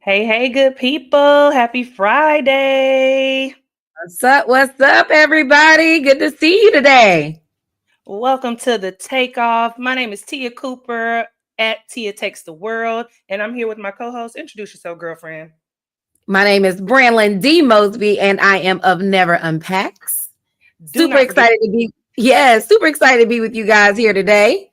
Hey, hey, good people. Happy Friday. What's up? What's up, everybody? Good to see you today. Welcome to the Takeoff. My name is Tia Cooper at Tia Takes the World, and I'm here with my co host. Introduce yourself, girlfriend. My name is Branlyn D. Mosby, and I am of Never Unpacks. Do Super not forget, excited to be, super excited to be with you guys here today.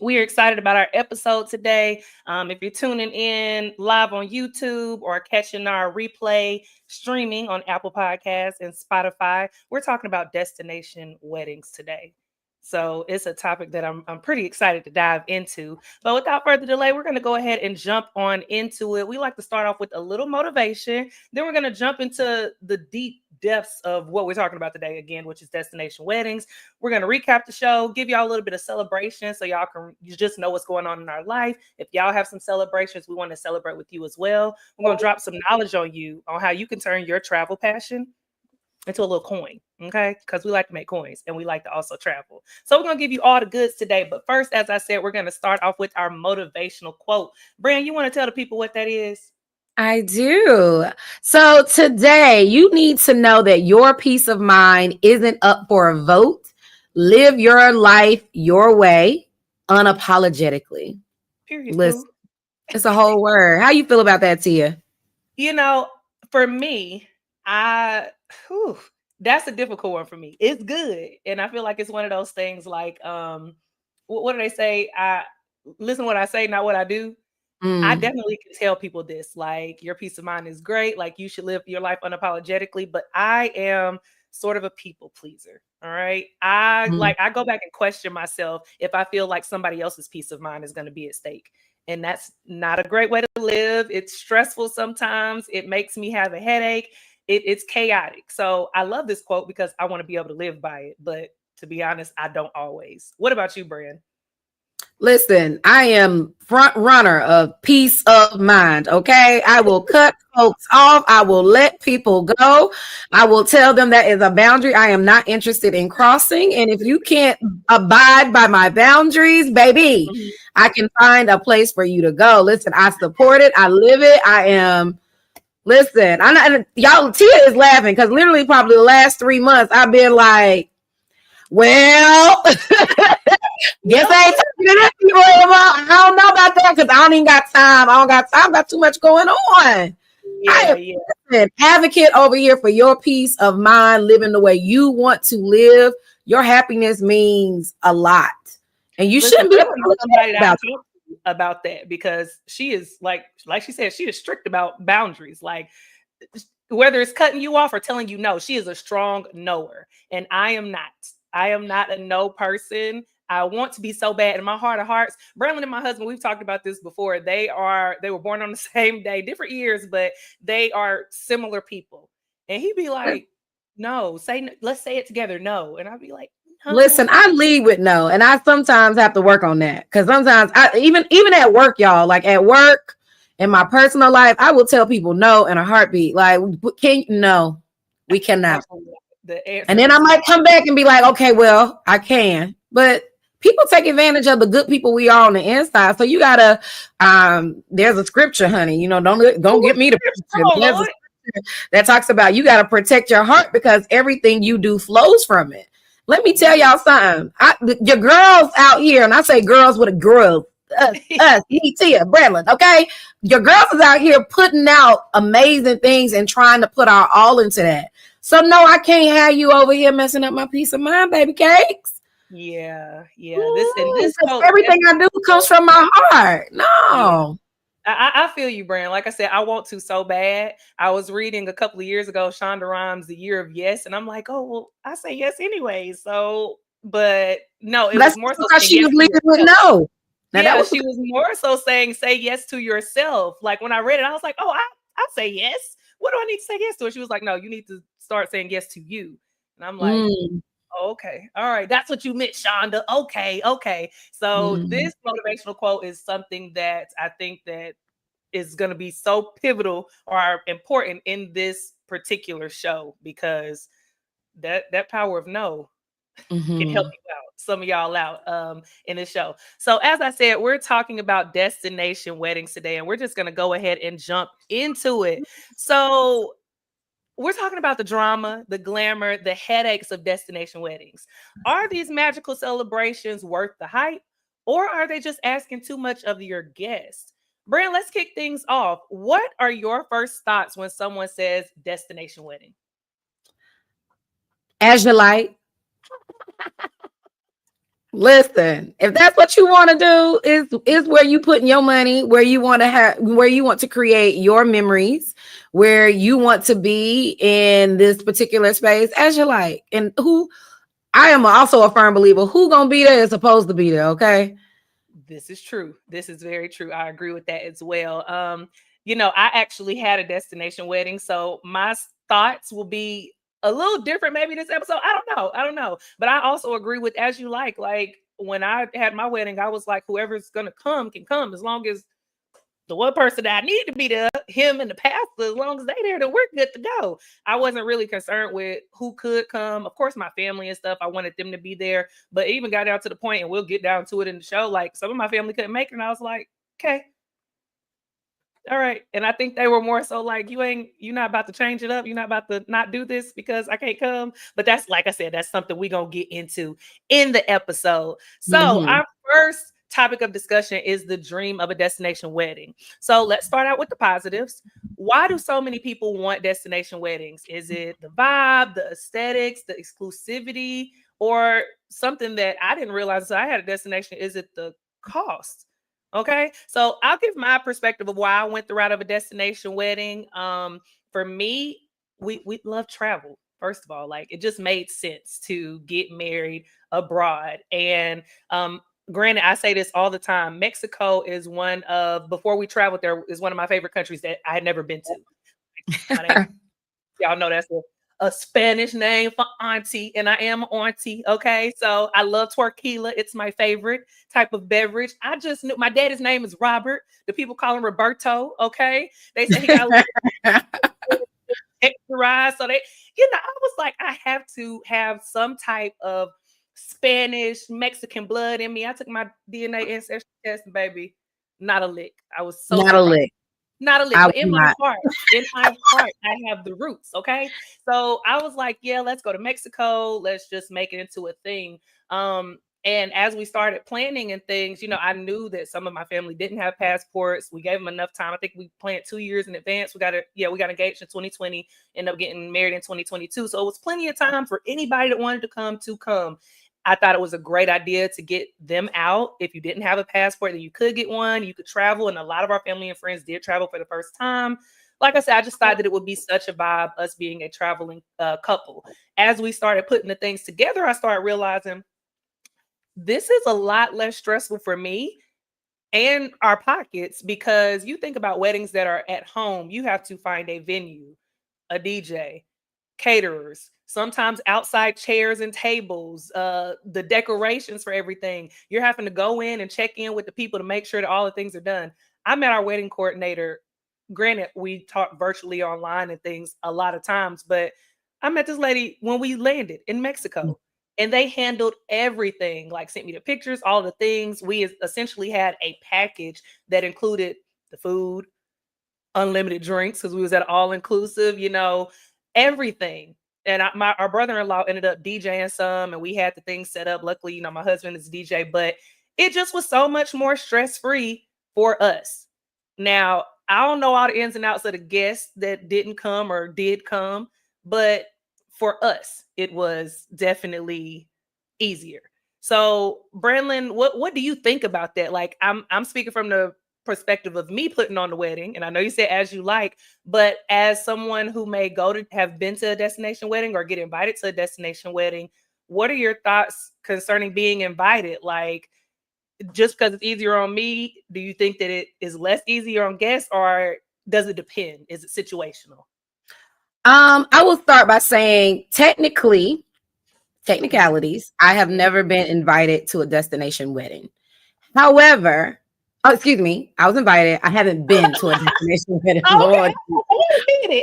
we are excited about our episode today. If you're tuning in live on YouTube or catching our replay streaming on Apple Podcasts and Spotify, we're talking about destination weddings today. So it's a topic that I'm pretty excited to dive into. But without further delay, we're going to go ahead and jump on into it. We like to start off with a little motivation. Then we're going to jump into the deep depths of what we're talking about today again, which is destination weddings. We're going to recap the show, give y'all a little bit of celebration so y'all can just know what's going on in our life. If y'all have some celebrations, we want to celebrate with you as well. We're going to drop some knowledge on you on how you can turn your travel passion into a little coin, okay? Because we like to make coins and we like to also travel. So we're going to give you all the goods today. But first, as I said, we're going to start off with our motivational quote. Bran, you want to tell the people what that is? I do. So today, you need to know that your peace of mind isn't up for a vote. Live your life your way, unapologetically. Period, Listen, boo. it's a whole word. How you feel about that, Tia? You know, for me, I whew, that's a difficult one for me. It's good, and I feel like it's one of those things like what do they say? I listen what I say, not what I do. I Mm, definitely can tell people this. Like your peace of mind is great. Like you should live your life unapologetically. But I am sort of a people pleaser. All right. mm. I go back and question myself if I feel like somebody else's peace of mind is going to be at stake. And that's not a great way to live. It's stressful sometimes. It makes me have a headache. It's chaotic. So I love this quote because I want to be able to live by it. But to be honest, I don't always. What about you, Brian? Listen, I am front runner of peace of mind. Okay. I will cut folks off. I will let people go. I will tell them that is a boundary I am not interested in crossing. And if you can't abide by my boundaries, baby, Mhm. I can find a place for you to go. Listen, I support it. I live it. Listen, I'm not, y'all, Tia is laughing because literally probably the last 3 months I've been like, well, guess I ain't talking to that people anymore. I don't know about that because I don't even got time. I don't got time. I got too much going on. I Yeah, am yeah. an advocate over here for your peace of mind, living the way you want to live. Your happiness means a lot. And you Listen, shouldn't be Brennan is somebody apologetic that I about it. talk to about that because she is like she said, she is strict about boundaries. Like whether it's cutting you off or telling you no, she is a strong knower. And I am not. I am not a no person. I want to be so bad. In my heart of hearts, Brandon and my husband, we've talked about this before. They were born on the same day, different years, but they are similar people. And he'd be like, no, let's say it together, no. And I'd be like, no. Listen, I lead with no, and I sometimes have to work on that because sometimes I even at work, y'all, like at work in my personal life, I will tell people no in a heartbeat. Like, can no, we cannot. Absolutely. The And answer then I is might no. come back and be like, okay, well, I can. But people take advantage of the good people we are on the inside. So you gotta there's a scripture, honey. Don't get What's me the to scripture? preach it. Come on, There's a Lord. scripture that talks about you gotta protect your heart because everything you do flows from it. Let me tell y'all something. Your girls out here, and I say girls with a girl, me, Tia, Bradley, okay? Your girls is out here putting out amazing things and trying to put our all into that. So no, I can't have you over here messing up my peace of mind, baby cakes. Yeah, yeah. This Because quote everything I definitely do comes from my heart. yeah. No. I feel you, Brand. Like I said, I want to so bad. I was reading a couple of years ago Shonda Rhimes' The Year of Yes, and I'm like, oh well, I say yes anyway. So, but no, it That's was more so because saying she yes was to leading with yourself. no. Now that Yeah, was she was more so saying say yes to yourself. Like when I read it, I was like, oh, I say yes. What do I need to say yes to? And she was like, no, you need to start saying yes to you. And I'm like, mm, okay. All right. That's what you meant, Shonda. Okay. Okay. So mm, this motivational quote is something that I think that is going to be so pivotal or important in this particular show because that power of no can help mm-hmm. you some of y'all out in this show. So as I said, we're talking about destination weddings today, and we're just going to go ahead and jump into it. So we're talking about the drama, the glamour, the headaches of destination weddings. Are these magical celebrations worth the hype, or are they just asking too much of your guests? Brand, let's kick things off. What are your first thoughts when someone says destination wedding? As you like. Listen, if that's what you want to do, is where you putting your money, where you want to create your memories, where you want to be in this particular space, as you like. And I am also a firm believer, who gonna be there is supposed to be there. Okay. This is true. This is very true. I agree with that as well. I actually had a destination wedding, so my thoughts will be a little different maybe this episode. I don't know. But I also agree with as you like. Like when I had my wedding, I was like, whoever's gonna come can come, as long as the one person that I need to be there, him and the pastor, as long as they there, then we're good to go. I wasn't really concerned with who could come. Of course, my family and stuff, I wanted them to be there, but it even got down to the point, and we'll get down to it in the show, like some of my family couldn't make it, and I was like, okay, all right. And I think they were more so like, you're not about to change it up. You're not about to not do this because I can't come. But that's, like I said, that's something we're going to get into in the episode. So our first topic of discussion is the dream of a destination wedding. So let's start out with the positives. Why do so many people want destination weddings? Is it the vibe, the aesthetics, the exclusivity, or something that I didn't realize I had a destination? Is it the cost? Okay, so I'll give my perspective of why I went the route of a destination wedding. For me, we love travel. First of all, like it just made sense to get married abroad. And granted, I say this all the time. Mexico is before we traveled there, is one of my favorite countries that I had never been to. Y'all know that's a Spanish name for auntie, and I am auntie. Okay, so I love tequila. It's my favorite type of beverage. I just knew my daddy's name is Robert. The people call him Roberto. Okay, they say he got a extra rise. So I was like, I have to have some type of Spanish, Mexican blood in me. I took my DNA ancestry test, baby, not a lick. I was so not a lick. Not a lick, but in my heart, I have the roots. Okay. So I was like, yeah, let's go to Mexico. Let's just make it into a thing. And as we started planning and things, I knew that some of my family didn't have passports. We gave them enough time. I think we planned 2 years in advance. We got engaged in 2020, ended up getting married in 2022. So it was plenty of time for anybody that wanted to come. I thought it was a great idea to get them out. If you didn't have a passport, then you could get one. You could travel. And a lot of our family and friends did travel for the first time. Like I said, I just thought that it would be such a vibe, us being a traveling couple. As we started putting the things together, I started realizing this is a lot less stressful for me and our pockets, because you think about weddings that are at home, you have to find a venue, a DJ, caterers, sometimes outside chairs and tables, the decorations for everything. You're having to go in and check in with the people to make sure that all the things are done. I met our wedding coordinator. Granted, we talk virtually online and things a lot of times, but I met this lady when we landed in Mexico, and they handled everything, like sent me the pictures, all the things. We essentially had a package that included the food, unlimited drinks, because we was at all inclusive, everything. And our brother-in-law ended up DJing some, and we had the things set up. Luckily, my husband is DJ, but it just was so much more stress-free for us. Now, I don't know all the ins and outs of the guests that didn't come or did come, but for us, it was definitely easier. So, Brandlin, what do you think about that? Like, I'm speaking from the perspective of me putting on the wedding, and I know you said as you like, but as someone who may have been to a destination wedding or get invited to a destination wedding, what are your thoughts concerning being invited? Like, just because it's easier on me, do you think that it is less easier on guests, or does it depend? Is it situational? I will start by saying technicalities. I have never been invited to a destination wedding. However, I was invited. I haven't been to a destination wedding. Okay.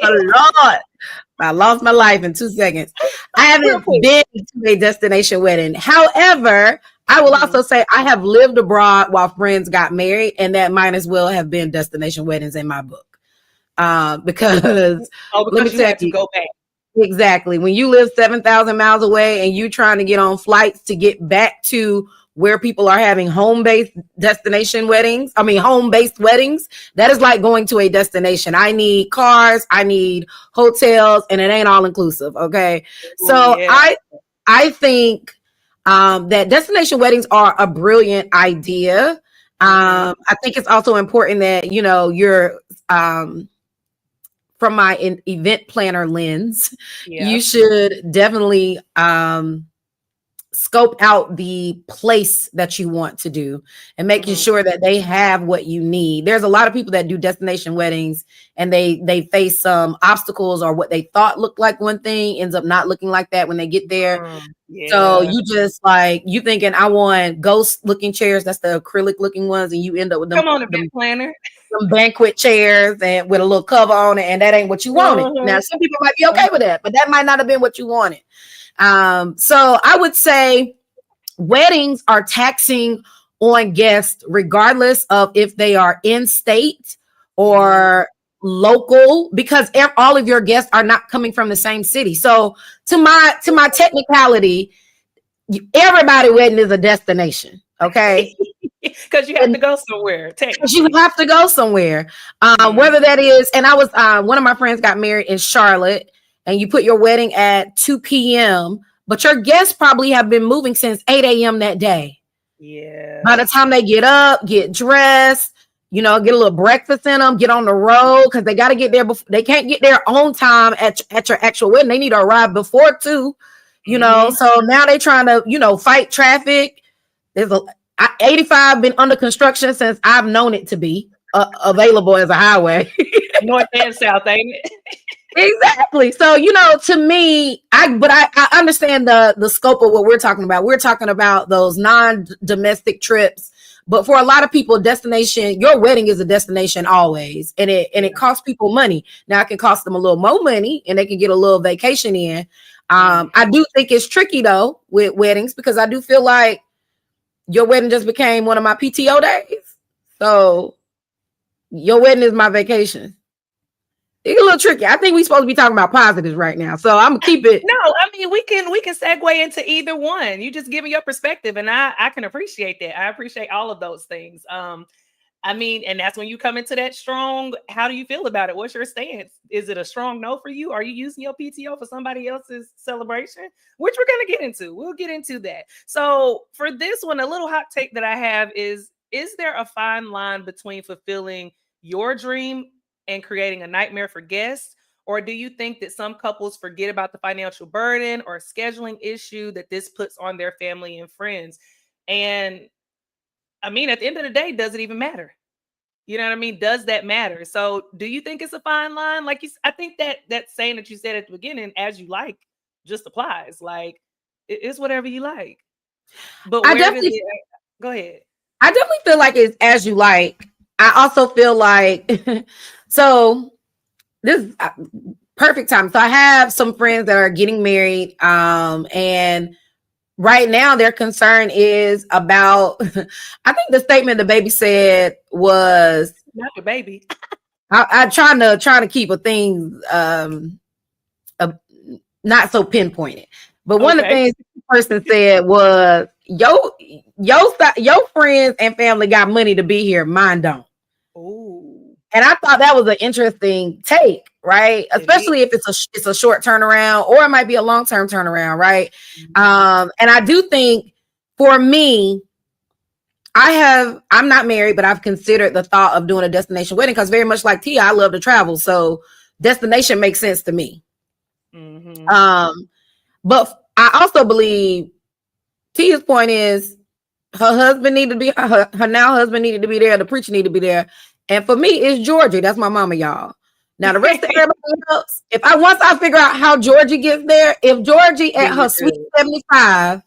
Lord, I lost my life in 2 seconds. I haven't been to a destination wedding. However, I will also say I have lived abroad while friends got married, and that might as well have been destination weddings in my book. Because let me tell you, go back. Exactly. When you live 7,000 miles away and you trying to get on flights to get back to where people are having home-based weddings, that is like going to a destination. I need cars, I need hotels, and it ain't all inclusive. Okay. So I think that destination weddings are a brilliant idea. I think it's also important that, you're from my event planner lens, you should definitely scope out the place that you want to do and making sure that they have what you need. There's a lot of people that do destination weddings and they face some obstacles, or what they thought looked like one thing ends up not looking like that when they get there. So you just you thinking, I want ghost looking chairs, that's the acrylic looking ones, and you end up with them. Come on, event planner. Some banquet chairs and with a little cover on it, and that ain't what you wanted. Now, some people might be okay with that, but that might not have been what you wanted. So I would say weddings are taxing on guests, regardless of if they are in state or local, because all of your guests are not coming from the same city. So to my technicality, everybody wedding is a destination. Okay. Because you have to go somewhere. You have to go somewhere. Whether that is, and I was one of my friends got married in Charlotte, and you put your wedding at 2 p.m., but your guests probably have been moving since 8 a.m. that day. Yeah. By the time they get up, get dressed, get a little breakfast in them, get on the road, because they got to get there before. They can't get there on time at your actual wedding. They need to arrive before 2, So now they trying to, fight traffic. There's 85 been under construction since I've known it to be available as a highway. North and south, ain't it? Exactly. So, to me, I understand the scope of what we're talking about. We're talking about those non-domestic trips. But for a lot of people, your wedding is a destination always. And it costs people money. Now it can cost them a little more money and they can get a little vacation in. I do think it's tricky though with weddings, because I do feel like your wedding just became one of my PTO days. So your wedding is my vacation. It's a little tricky. I think we're supposed to be talking about positives right now. So I'm gonna keep it. No, I mean, we can segue into either one. You just give me your perspective, and I can appreciate that. I appreciate all of those things. I mean, and that's when you come into that strong. How do you feel about it? What's your stance? Is it a strong no for you? Are you using your PTO for somebody else's celebration? Which we're going to get into. We'll get into that. So for this one, a little hot take that I have is there a fine line between fulfilling your dream and creating a nightmare for guests? Or do you think that some couples forget about the financial burden or scheduling issue that this puts on their family and friends? And I mean, at the end of the day, does it even matter? You know what I mean? Does that matter? So do you think it's a fine line? I think that saying that you said at the beginning, as you like, just applies. Like, it's whatever you like. But go ahead. I definitely feel like it's as you like. I also feel like, so this is perfect time. So I have some friends that are getting married, and right now their concern is about, I think the statement the baby said was, not your baby. I trying to keep a thing not so pinpointed. But one of the things the person said was, your friends and family got money to be here, mine don't. Ooh. And I thought that was an interesting take, right? Especially if it's a short turnaround, or it might be a long-term turnaround, right? Mm-hmm. And I do think, for me, I'm not married, but I've considered the thought of doing a destination wedding, because very much like Tia, I love to travel. So destination makes sense to me. Mm-hmm. But I also believe Tia's point is her husband needed to be, her now husband needed to be there. The preacher needed to be there. And for me, it's Georgie. That's my mama, y'all. Now the rest of everybody else, once I figure out how Georgie gets there, if Georgie at her sweet 75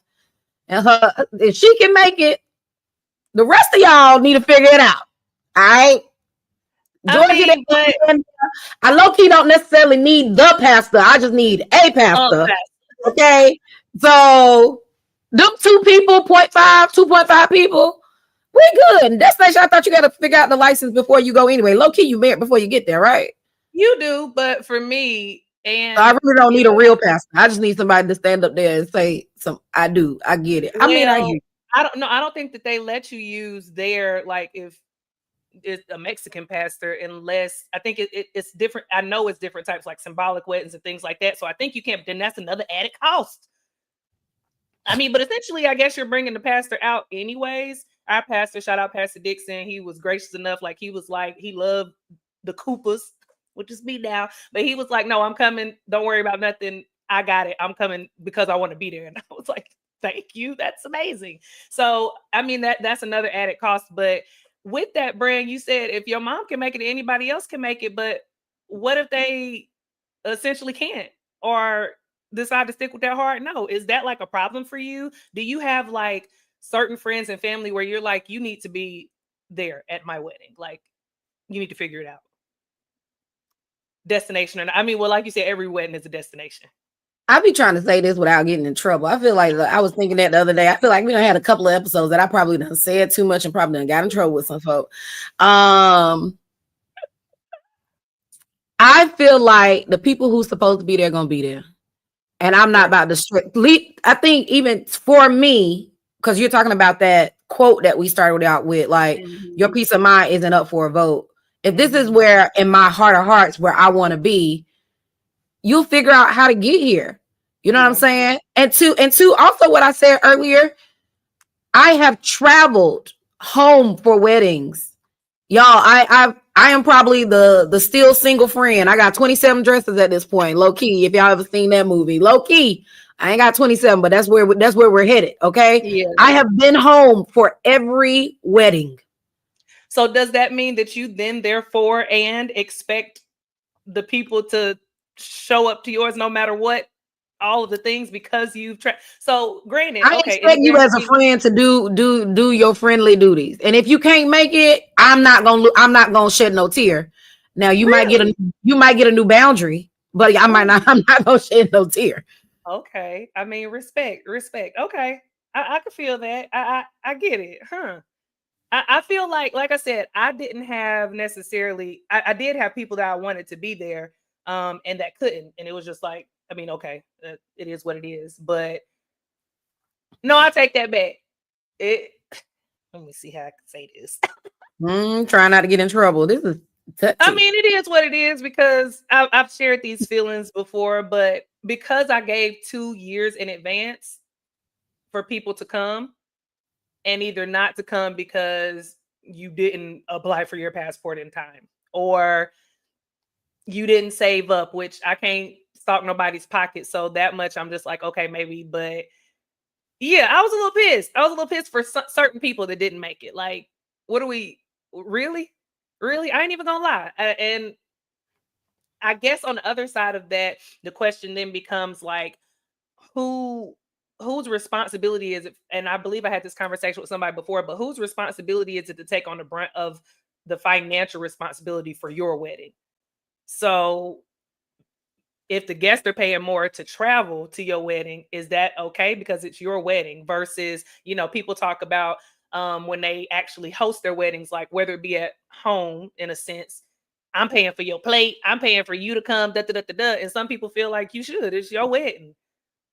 and if she can make it, the rest of y'all need to figure it out. All right. Georgie, I low-key don't necessarily need the pastor. I just need a pastor. Okay. So them 2.5 people, 2.5 people, we good. Destination, I thought you got to figure out the license before you go anyway. Low key, you married before you get there, right? You do, but for me, So I and really don't need a real pastor. I just need somebody to stand up there and say some. I do. I get it. I mean, I hear. I don't know. I don't think that they let you use their, like, if it's a Mexican pastor, unless I think it's different. I know it's different types, like symbolic weddings and things like that. So I think you can't. Then that's another added cost. I mean, but essentially, I guess you're bringing the pastor out anyways. Our pastor, shout out Pastor Dixon, he was gracious enough. Like, he was like, he loved the Coopers, which is me now. But he was like, no, I'm coming. Don't worry about nothing. I got it. I'm coming because I want to be there. And I was like, thank you. That's amazing. So, I mean, that's another added cost. But with that, brand, you said if your mom can make it, anybody else can make it. But what if they essentially can't, or decide to stick with their heart? No. Is that like a problem for you? Do you have like certain friends and family where you're like, you need to be there at my wedding? Like, you need to figure it out. Destination or not. I mean, well, like you said, every wedding is a destination. I be trying to say this without getting in trouble. I feel like I was thinking that the other day. I feel like we done had a couple of episodes that I probably done said too much and probably done got in trouble with some folk. I feel like the people who's supposed to be there gonna be there. And I'm not about to strictly. I think even for me, because you're talking about that quote that we started out with, like, your peace of mind isn't up for a vote. If this is where, in my heart of hearts, where I want to be, you'll figure out how to get here. You know what I'm saying? And two, also what I said earlier, I have traveled home for weddings. Y'all, I am probably the still single friend. I got 27 dresses at this point. Low key, if y'all ever seen that movie. Low key, I ain't got 27, but that's where we're headed. Okay. Yeah. I have been home for every wedding. So does that mean that you then therefore and expect the people to show up to yours no matter what? All of the things, because you've tried. So granted, I expect you as a friend to do your friendly duties, and if you can't make it, I'm not gonna shed no tear. Now you might get a new boundary, but I'm not gonna shed no tear. Okay, I mean, respect. Okay, I can feel that. I get it, huh? I feel like I said, I didn't have necessarily. I did have people that I wanted to be there, and that couldn't, and it was just like, I mean, okay, it is what it is. But no, I take that back. Let me see how I can say this. Try not to get in trouble. This is touchy. I mean, it is what it is, because I've shared these feelings before, but because I gave 2 years in advance for people to come, and either not to come because you didn't apply for your passport in time, or you didn't save up, which I can't stalk nobody's pocket. So that much, I'm just like, okay, maybe. But yeah, I was a little pissed. I was a little pissed for certain people that didn't make it. Like, what are we really? I ain't even gonna lie. And I guess on the other side of that, the question then becomes like, whose responsibility is it? And I believe I had this conversation with somebody before, but whose responsibility is it to take on the brunt of the financial responsibility for your wedding? So if the guests are paying more to travel to your wedding, is that okay? Because it's your wedding versus, people talk about when they actually host their weddings, like whether it be at home, in a sense, I'm paying for your plate, I'm paying for you to come, and some people feel like you should. It's your wedding.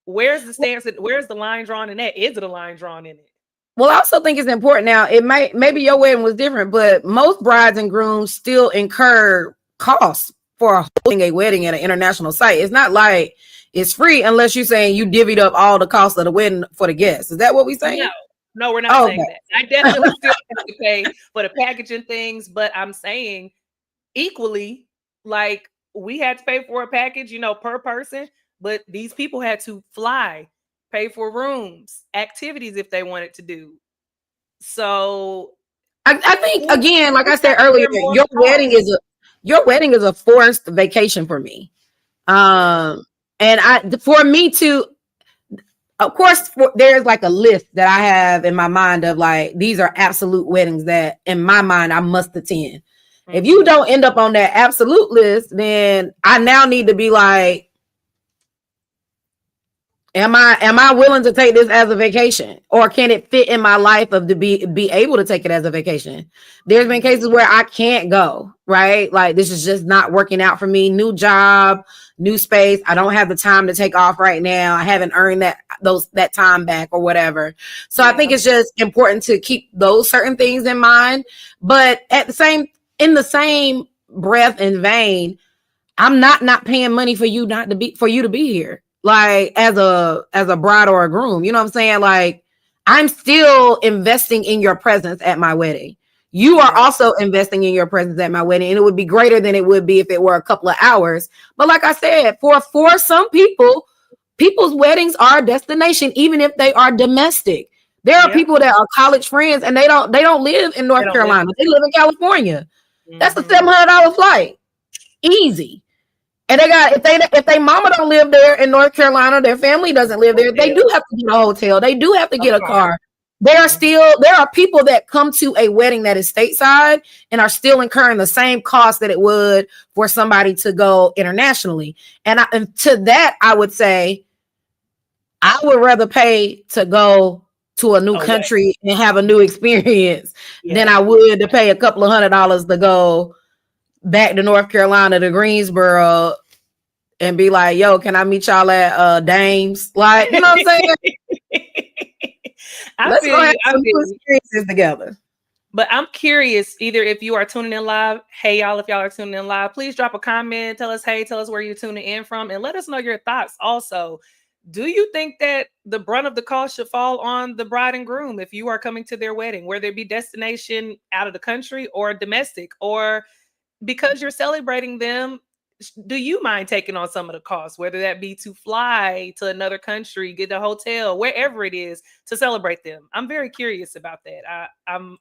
Where's the stance? Where's the line drawn in that? Is it a line drawn in it? Well, I also think it's important. Now, maybe your wedding was different, but most brides and grooms still incur costs for holding a wedding at an international site. It's not like it's free unless you're saying you divvied up all the costs of the wedding for the guests. Is that what we're saying? No, we're not saying that. I definitely still have to pay for the packaging things, but I'm saying equally, like, we had to pay for a package, per person, but these people had to fly, pay for rooms, activities if they wanted to do. So I think, again, like I said earlier, your wedding is a forced vacation for me. And for me to, of course, there's like a list that I have in my mind of like, these are absolute weddings that in my mind I must attend. If you don't end up on that absolute list, then I now need to be like, Am I willing to take this as a vacation, or can it fit in my life of to be able to take it as a vacation? There's been cases where I can't go, right? Like this is just not working out for me. New job, new space. I don't have the time to take off right now. I haven't earned that time back or whatever. So I think it's just important to keep those certain things in mind. But in the same breath and vein, I'm not paying money for you to be here. Like as a bride or a groom, you know what I'm saying? Like I'm still investing in your presence at my wedding. You are also investing in your presence at my wedding, and it would be greater than it would be if it were a couple of hours. But like I said, for some people's weddings are a destination, even if they are domestic. There are people that are college friends and they don't live in North Carolina. They live in California. That's a $700 flight. Easy. And they got if they mama don't live there in North Carolina, their family doesn't live there, they do have to get a hotel. They do have to get a car. There are people that come to a wedding that is stateside and are still incurring the same cost that it would for somebody to go internationally. And to that, I would say I would rather pay to go to a new country and have a new experience than I would to pay a couple of $100 to go back to North Carolina to Greensboro and be like, yo, can I meet y'all at Dames? Like, you know what I'm saying? Let's go have some new experiences together. But I'm curious, either if you are tuning in live, hey y'all, if y'all are tuning in live, please drop a comment, tell us where you're tuning in from, and let us know your thoughts also. Do you think that the brunt of the cost should fall on the bride and groom if you are coming to their wedding, whether it be destination out of the country or domestic, or because you're celebrating them, do you mind taking on some of the costs, whether that be to fly to another country, get a hotel, wherever it is to celebrate them? I'm very curious about that. I'm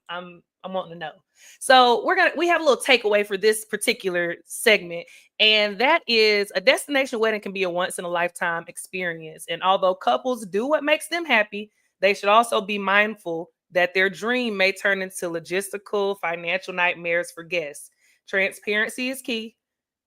wanting to know. So we have a little takeaway for this particular segment, and that is a destination wedding can be a once in a lifetime experience. And although couples do what makes them happy, they should also be mindful that their dream may turn into logistical, financial nightmares for guests. Transparency is key.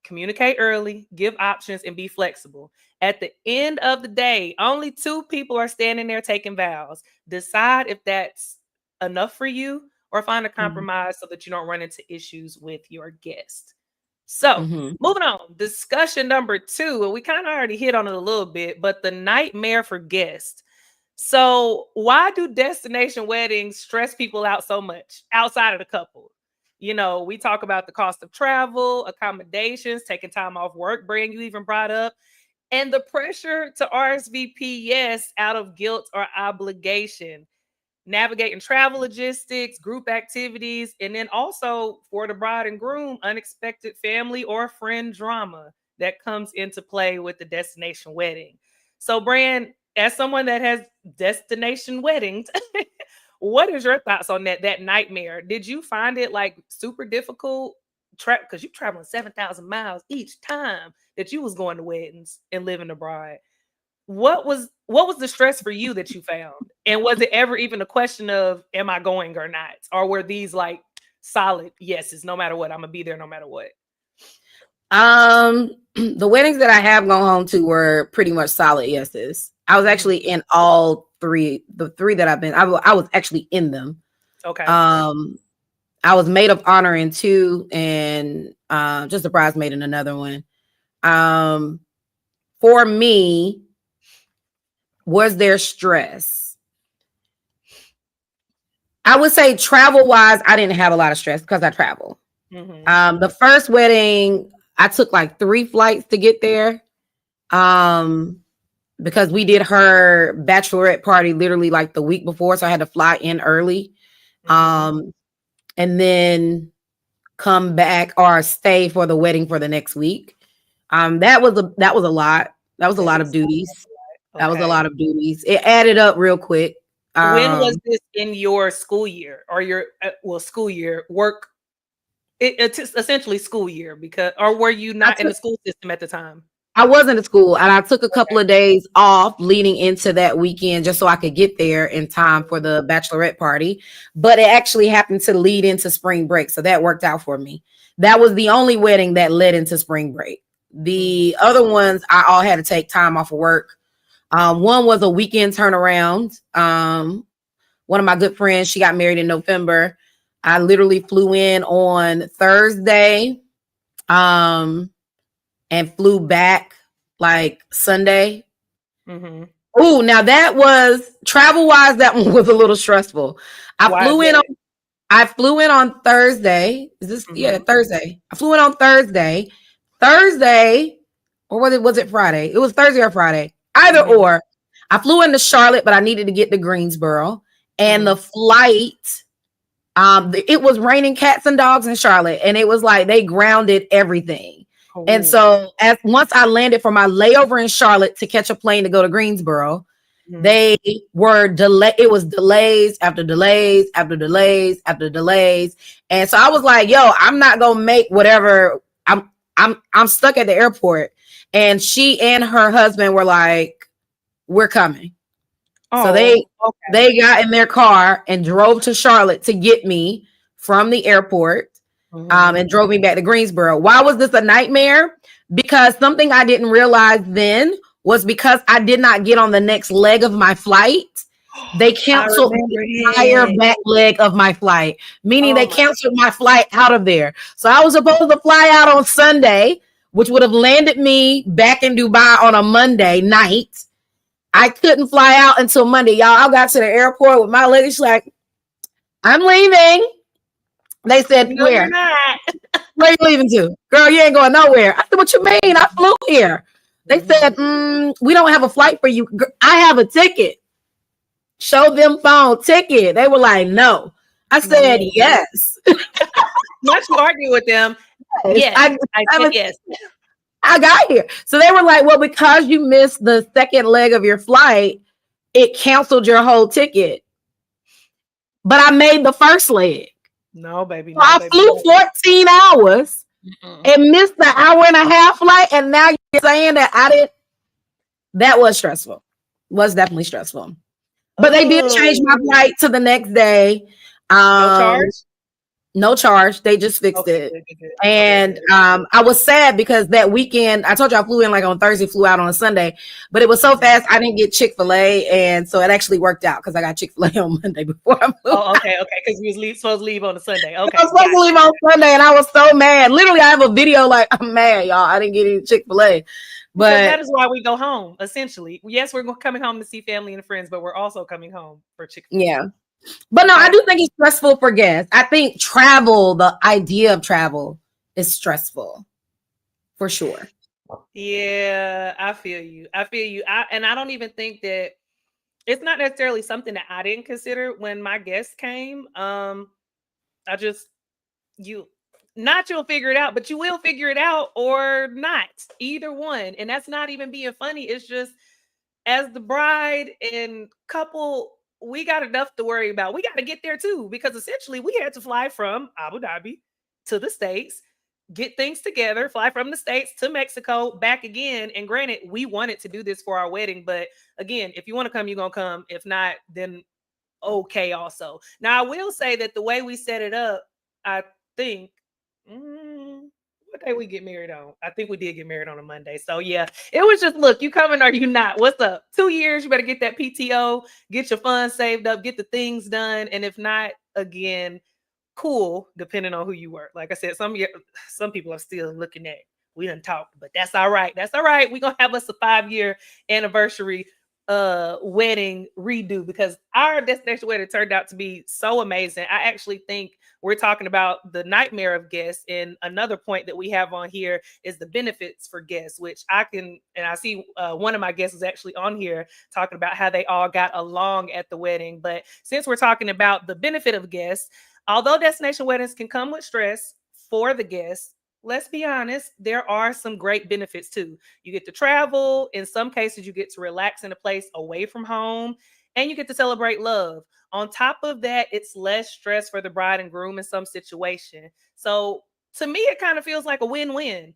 Communicate early, give options, and be flexible. At the end of the day, only 2 people are standing there taking vows. Decide if that's enough for you or find a compromise so that you don't run into issues with your guest. So moving on, discussion number 2, and we kind of already hit on it a little bit, but the nightmare for guests. So why do destination weddings stress people out so much outside of the couple? You know, we talk about the cost of travel, accommodations, taking time off work, Brand, you even brought up, and the pressure to RSVP yes out of guilt or obligation, navigating travel logistics, group activities, and then also for the bride and groom, unexpected family or friend drama that comes into play with the destination wedding. So, Brand, as someone that has destination weddings, what is your thoughts on that nightmare? Did you find it like super difficult? Because you're traveling 7,000 miles each time that you was going to weddings and living abroad. What was the stress for you that you found? And was it ever even a question of, am I going or not? Or were these like solid yeses, no matter what, I'm gonna be there no matter what? The weddings that I have gone home to were pretty much solid yeses. I was actually in all 3, the 3 that I've been, I was actually in them. Okay. I was maid of honor in 2 and just a bridesmaid in another one. For me, was there stress? I would say travel wise, I didn't have a lot of stress because I travel. The first wedding, I took like 3 flights to get there. Because we did her bachelorette party literally like the week before. So I had to fly in early. And then come back or stay for the wedding for the next week. That was a lot. That was a lot of duties. Okay. That was a lot of duties. It added up real quick. When was this in your school year or your school year work? It's essentially school year or were you not in the school system at the time? I wasn't at school, and I took a couple of days off leading into that weekend just so I could get there in time for the bachelorette party. But it actually happened to lead into spring break, so that worked out for me. That was the only wedding that led into spring break. The other ones, I all had to take time off of work One was a weekend turnaround. One of my good friends, she got married in November. I literally flew in on Thursday, and flew back like Sunday. Mm-hmm. Oh, now that was travel wise. That one was a little stressful. I Why is flew in on that? I flew in on Thursday. Is this Mm-hmm. Thursday? I flew in on Thursday. Thursday, or was it Friday? It was Thursday or Friday. Either Mm-hmm. or. I flew into Charlotte, but I needed to get to Greensboro. And Mm-hmm. the flight, it was raining cats and dogs in Charlotte, and it was like they grounded everything. And Oh. so as once I landed for my layover in Charlotte to catch a plane to go to Greensboro, Mm-hmm. they were delay. It was delays after delays after delays after delays, and so I was like, "Yo, I'm not gonna make whatever. I'm stuck at the airport." And she and her husband were like, "We're coming." So Oh, okay. they got in their car and drove to Charlotte to get me from the airport, Mm-hmm. and drove me back to Greensboro. Why was this a nightmare? Because something I didn't realize then was because I did not get on the next leg of my flight. They I canceled the remember entire it. back leg of my flight, meaning Oh they my. canceled my flight out of there. So I was supposed to fly out on Sunday, which would have landed me back in Dubai on a Monday night. I couldn't fly out until Monday. Y'all, I got to the airport with my luggage like, I'm leaving. They said, No, you're where? not. Where you leaving to? Girl, you ain't going nowhere. I said, what you mean? I flew here. They Mm-hmm. said, we don't have a flight for you. I have a ticket. Show them phone ticket. They were like, no. I said, No. yes. Not you arguing with them. Yes, I, I I, said was, yes. I got here. So they were like, well, because you missed the second leg of your flight, it canceled your whole ticket. But I made the first leg. No, baby. So No, I baby. flew No. 14 hours Mm-mm. and missed the hour and a half flight. And now you're saying that I didn't. That was stressful. Was definitely stressful. But they did change my Oh, flight to the next day. no Um, charge? no charge. They just fixed Okay, it. good, good, good. Okay, And good. I was sad because that weekend, I told you I flew in like on Thursday, flew out on a Sunday, but it was so Mhm. fast I didn't get Chick-fil-A. And so it actually worked out because I got Chick-fil-A on Monday before I flew. Oh, okay, okay. Because you was supposed to leave on a Sunday. I Okay, was supposed to leave on Sunday and I was so mad. Literally, I have a video like, I'm mad, y'all. I didn't get any Chick-fil-A. because But that is why we go home. Essentially, yes, we're coming home to see family and friends, but we're also coming home for Chick-fil-A. yeah. But no, I Okay. do think it's stressful for guests. I think travel, the idea of travel is stressful for sure. Yeah, I feel you. I feel you. I don't even think that it's not necessarily something that I didn't consider when my guests came. I just you not you'll figure it out, but you will figure it out or not. Either one. And that's not even being funny. It's just as the bride and couple, we got enough to worry about. We got to get there too, because essentially we had to fly from Abu Dhabi to the States, get things together, fly from the States to Mexico, back again. And granted, we wanted to do this for our wedding, but again, if you want to come, you're going to come. If not, then okay, also. Now, I will say that the way we set it up, I think, what day we get married on? I think we did get married on a Monday. So yeah, it was just look, you coming or you not? What's up? 2 years, you better get that PTO, get your funds saved up, get the things done, and if not, again, cool. Depending on who you were, like I said, some people are still looking at. We didn't talk, but that's all right. That's all right. We're gonna have us a 5-year anniversary wedding redo because our destination wedding turned out to be so amazing. I actually think we're talking about the nightmare of guests, and another point that we have on here is the benefits for guests, which I see one of my guests is actually on here talking about how they all got along at the wedding. But since we're talking about the benefit of guests, although destination weddings can come with stress for the guests, let's be honest, there are some great benefits too. You get to travel. In some cases, you get to relax in a place away from home, and you get to celebrate love. On top of that, it's less stress for the bride and groom in some situation. So to me, it kind of feels like a win-win,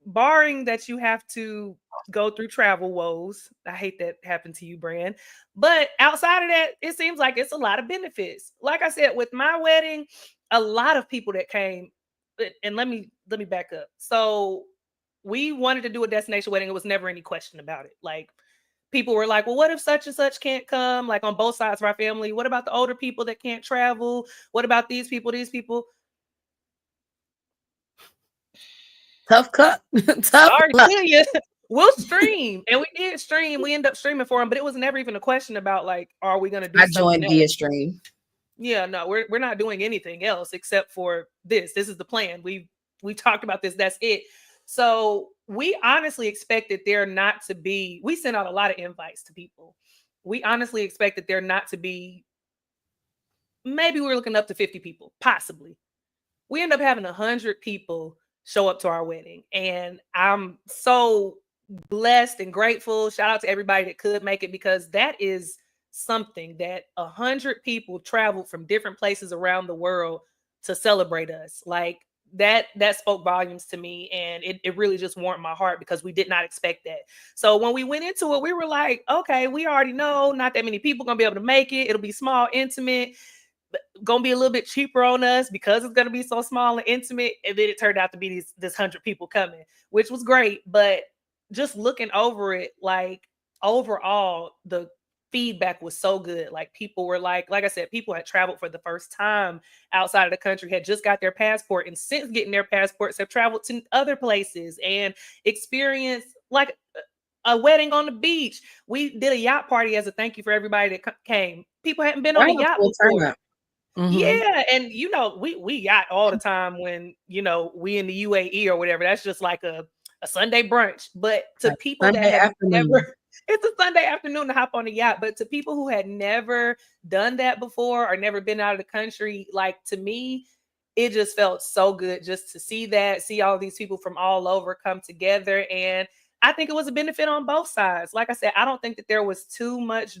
barring that you have to go through travel woes. I hate that happened to you, Brand. But outside of that, it seems like it's a lot of benefits. Like I said, with my wedding, a lot of people that came, and let me back up. So we wanted to do a destination wedding. It was never any question about it. Like people were like, well, what if such and such can't come? Like on both sides of our family. What about the older people that can't travel? What about these people? These people? Tough cut. Tough Sorry luck. to you. We'll stream. And we did stream. We ended up streaming for them, but it was never even a question about like, are we gonna do I something joined else? via stream. Yeah, no, we're not doing anything else except for this. This is the plan. We talked about this. That's it. So we honestly expected there not to be. We sent out a lot of invites to people. We honestly expected there not to be. Maybe we're looking up to 50 people, possibly. We end up having 100 people show up to our wedding, and I'm so blessed and grateful. Shout out to everybody that could make it, because that is something that 100 people traveled from different places around the world to celebrate us. Like that spoke volumes to me, and it really just warmed my heart, because we did not expect that. So when we went into it, we were like, okay, we already know not that many people gonna be able to make it. It'll be small, intimate, gonna be a little bit cheaper on us because it's gonna be so small and intimate. And then it turned out to be this 100 people coming, which was great. But just looking over it, like overall, the feedback was so good. Like people were like I said, people had traveled for the first time outside of the country, had just got their passport, and since getting their passports have traveled to other places and experienced like a wedding on the beach. We did a yacht party as a thank you for everybody that came. People hadn't been on a yacht before. Mm-hmm. Yeah, and we yacht all the time when we in the UAE or whatever. That's just like a Sunday brunch. But to Like people that Sunday have afternoon. never, it's a Sunday afternoon to hop on a yacht. But to people who had never done that before or never been out of the country, like to me, it just felt so good just to see all these people from all over come together. And I think it was a benefit on both sides. Like I said, I don't think that there was too much.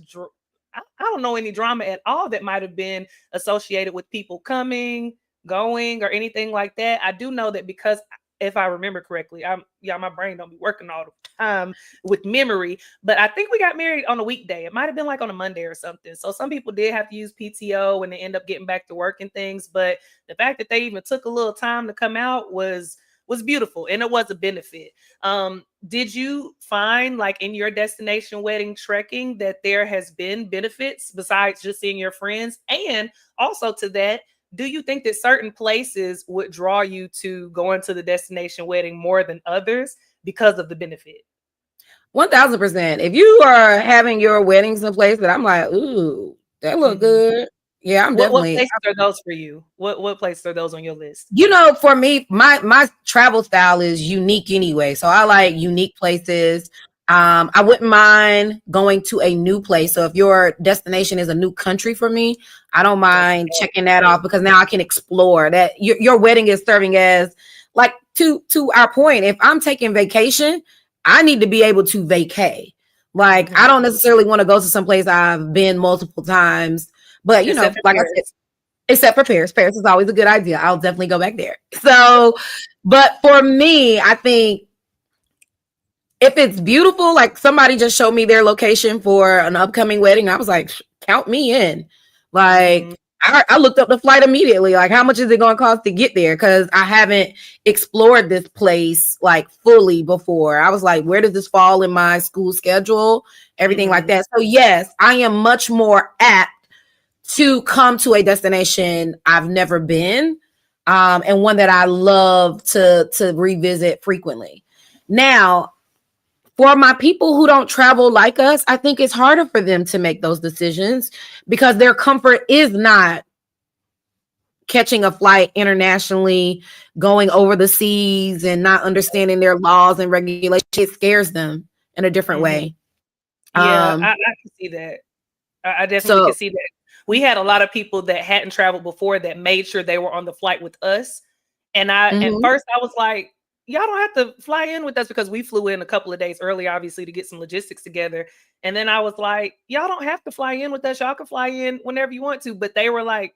I don't know any drama at all that might have been associated with people coming, going, or anything like that. I do know that because, if I remember correctly, my brain don't be working all the time with memory, but I think we got married on a weekday. It might have been like on a Monday or something. So some people did have to use PTO when they end up getting back to work and things. But the fact that they even took a little time to come out was beautiful, and it was a benefit. Did you find, like in your destination wedding trekking, that there has been benefits besides just seeing your friends? And also to that, do you think that certain places would draw you to going to the destination wedding more than others because of the benefit? 1000%. If you are having your weddings in place that I'm like, ooh, that look good. Yeah, I'm What definitely. places are those for you? What places are those on your list? For me, my travel style is unique anyway. So I like unique places. I wouldn't mind going to a new place. So if your destination is a new country for me, I don't mind checking that off, because now I can explore that. Your wedding is serving as, like, to our point. If I'm taking vacation, I need to be able to vacay. Like, I don't necessarily want to go to some place I've been multiple times, but like I said, except for Paris. Paris is always a good idea. I'll definitely go back there. So, but for me, I think if it's beautiful, like somebody just showed me their location for an upcoming wedding, I was like, count me in. Like, I looked up the flight immediately. Like, how much is it going to cost to get there? Because I haven't explored this place like fully before. I was like, where does this fall in my school schedule? Everything like that. So yes, I am much more apt to come to a destination I've never been, and one that I love to revisit frequently. Now, for my people who don't travel like us, I think it's harder for them to make those decisions, because their comfort is not catching a flight internationally, going over the seas, and not understanding their laws and regulations. It scares them in a different way. Yeah, I can see that. I definitely can see that. We had a lot of people that hadn't traveled before that made sure they were on the flight with us. And at first I was like, y'all don't have to fly in with us, because we flew in a couple of days early, obviously, to get some logistics together. And then I was like, y'all don't have to fly in with us. Y'all can fly in whenever you want to. But they were like,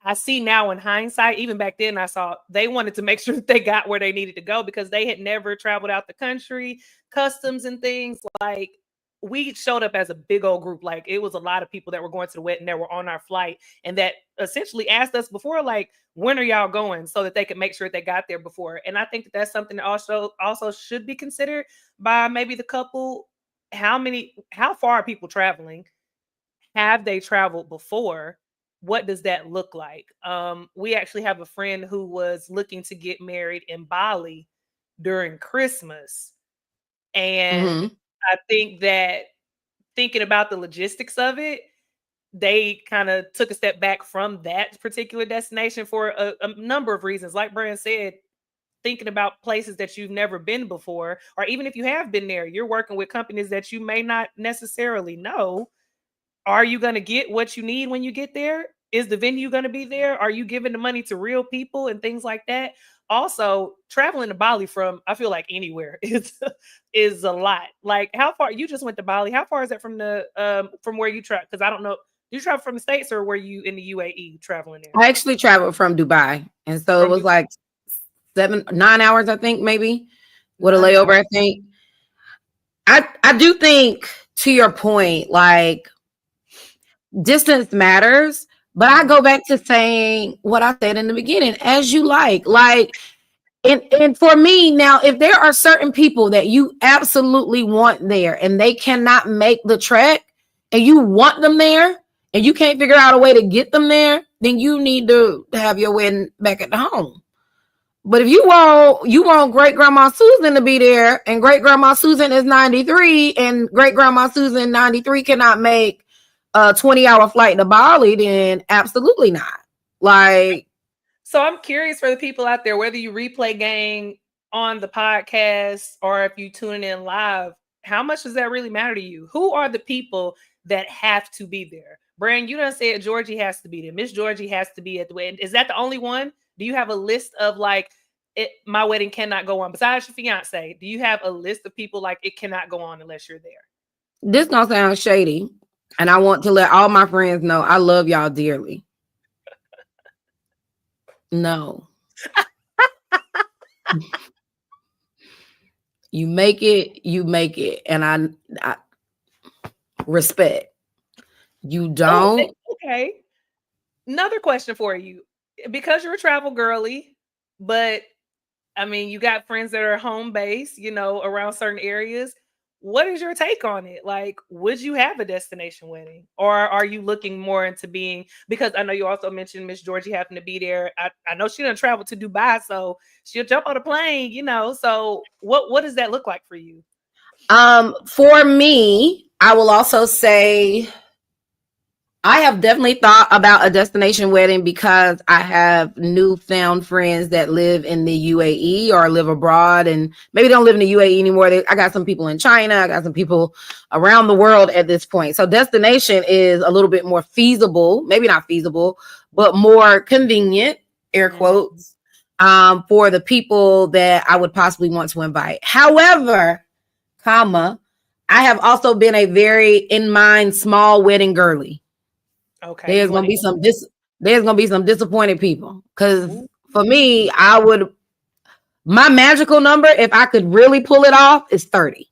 I see now in hindsight, even back then I saw they wanted to make sure that they got where they needed to go, because they had never traveled out the country, customs and things. Like, we showed up as a big old group. Like, it was a lot of people that were going to the wedding that were on our flight, and that essentially asked us before, like, when are y'all going, so that they could make sure they got there before. And I think that that's something that also should be considered by maybe the couple how far are people traveling? Have they traveled before? What does that look like? We actually have a friend who was looking to get married in Bali during Christmas. And Mhm. I think that thinking about the logistics of it, they kind of took a step back from that particular destination for a number of reasons. Like Brand said, thinking about places that you've never been before, or even if you have been there, you're working with companies that you may not necessarily know. Are you going to get what you need when you get there? Is the venue going to be there? Are you giving the money to real people and things like that? Also, traveling to Bali from I feel like anywhere is a lot. Like how far you just went to Bali? How far is that from the from where you travel? Because I don't know. Do you travel from the States or were you in the UAE traveling there? I actually traveled from Dubai, and so it From was like 9 hours, I think, maybe with a 9 hours. layover. I think. I do think, to your point, like, distance matters, but I go back to saying what I said in the beginning: as you like. And for me now, if there are certain people that you absolutely want there and they cannot make the trek, and you want them there, and you can't figure out a way to get them there, then you need to have your wedding back at the home. But if you want great grandma Susan to be there, and great grandma Susan is 93, and great grandma Susan 93 cannot make a 20-hour flight to Bali, then absolutely not. Like, So I'm curious for the people out there, whether you replay gang on the podcast or if you tune in live, how much does that really matter to you? Who are the people that have to be there? Brand, you done said Georgie has to be there. Miss Georgie has to be at the wedding. Is that the only one? Do you have a list of like my wedding cannot go on besides your fiance? Do you have a list of people like it cannot go on unless you're there? this gonna sound shady, and I want to let all my friends know I love y'all dearly. No. You make it, and I respect. You Oh, don't. okay. Another question for you. Because you're a travel girly, but I mean, you got friends that are home based, around certain areas. What is your take on it? Like, would you have a destination wedding? Or are you looking more into being, because I know you also mentioned Miss Georgie having to be there. I know she done travel to Dubai, so she'll jump on a plane. So what does that look like for you? For me, I will also say I have definitely thought about a destination wedding because I have newfound friends that live in the UAE or live abroad, and maybe don't live in the UAE anymore. I got some people in China. I got some people around the world at this point. So destination is a little bit more feasible, maybe not feasible, but more convenient, air quotes, for the people that I would possibly want to invite. However, I have also been a very in mind small wedding girly. Okay. There's You gonna want be some there's gonna be some disappointed people. Because to for me, my magical number, if I could really pull it off, is 30.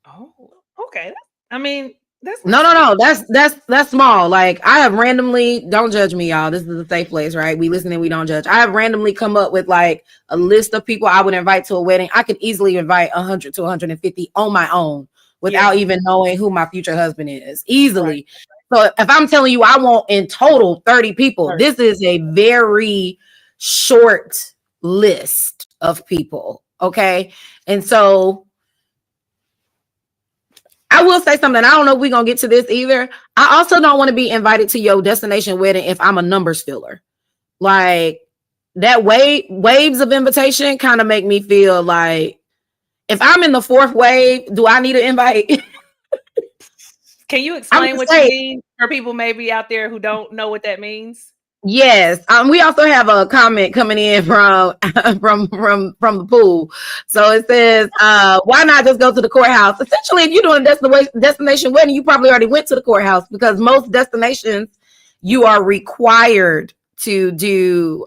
Oh, okay. I mean, that's No, not no, small. no. That's small. Like, I have randomly, don't judge me, y'all. This is a safe place, right? We listen and we don't judge. I have randomly come up with like a list of people I would invite to a wedding. I could easily invite 100 to 150 on my own without even knowing who my future husband is. Easily. Right. So if I'm telling you I want in total 30 people, 30. this is a very short list of people. Okay. And so I will say something. I don't know if we're going to get to this either. I also don't want to be invited to your destination wedding if I'm a numbers filler. Like, that waves of invitation kind of make me feel like, if I'm in the fourth wave, do I need to invite? Can you I'm explain just what you saying. mean for people maybe out there who don't know what that means? Yes. We also have a comment coming in from the pool. So it says, why not just go to the courthouse? Essentially, if you're doing a destination wedding, you probably already went to the courthouse, because most destinations you are required to do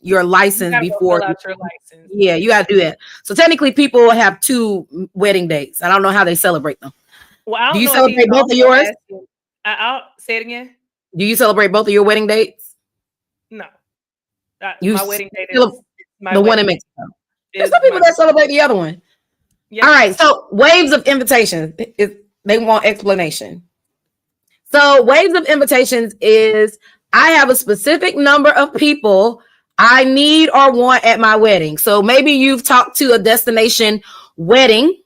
your license Go before. fill out your license. Yeah, you gotta do that. So technically, people have 2 wedding dates. I don't know how they celebrate them. Well, I Do don't you know if he's celebrate both of also yours? asking. I'll say it again. Do you celebrate both of your wedding dates? No, You my wedding date is celebrate my the one in wedding Mexico. There's is some people my that celebrate the other one. Yep. All right. So waves of invitations. They want explanation. So waves of invitations is I have a specific number of people I need or want at my wedding. So maybe you've talked to a destination wedding,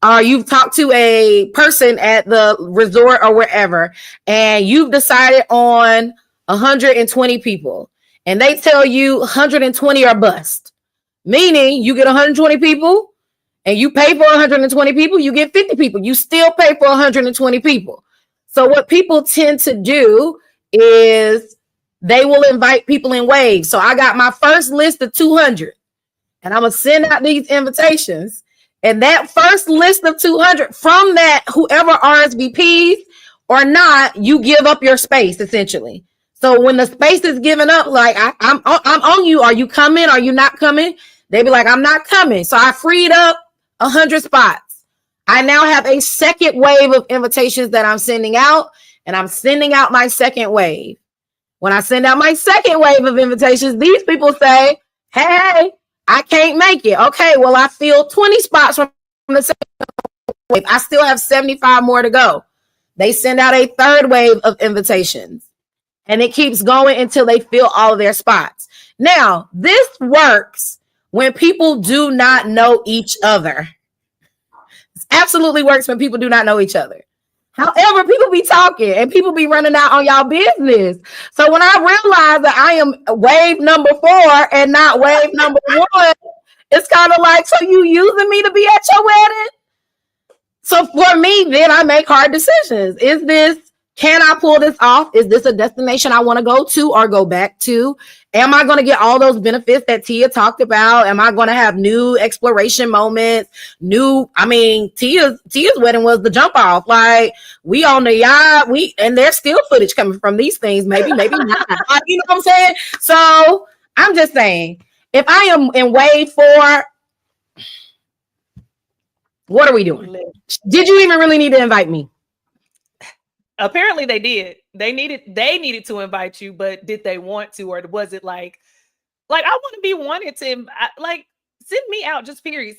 or you've talked to a person at the resort or wherever, and you've decided on 120 people, and they tell you 120 are bust, meaning you get 120 people and you pay for 120 people, you get 50 people, you still pay for 120 people. So what people tend to do is they will invite people in waves. So I got my first list of 200, and I'm going to send out these invitations. And that first list of 200, from that, whoever RSVPs or not, you give up your space essentially. So when the space is given up, like I'm on you. Are you coming? Are you not coming? They be like, I'm not coming. So I freed up 100 spots. I now have a second wave of invitations that I'm sending out, and I'm sending out my second wave. When I send out my second wave of invitations, these people say, hey, I can't make it. Okay, well, I filled 20 spots from the second wave. I still have 75 more to go. They send out a third wave of invitations, and it keeps going until they fill all of their spots. Now, this works when people do not know each other. It absolutely works when people do not know each other. However, people be talking and people be running out on y'all business. So when I realize that I am wave number 4 and not wave number 1, it's kind of like, so you using me to be at your wedding? So for me, then I make hard decisions. Can I pull this off? Is this a destination I want to go to or go back to? Am I going to get all those benefits that Tia talked about? Am I going to have new exploration moments? Tia's wedding was the jump off. Like, we on the yacht, and there's still footage coming from these things. Maybe not. You know what I'm saying? So I'm just saying, if I am in wave 4, what are we doing? Did you even really need to invite me? Apparently they did. They needed to invite you, but did they want to, or was it like I want to be wanted to, like, send me out, just period.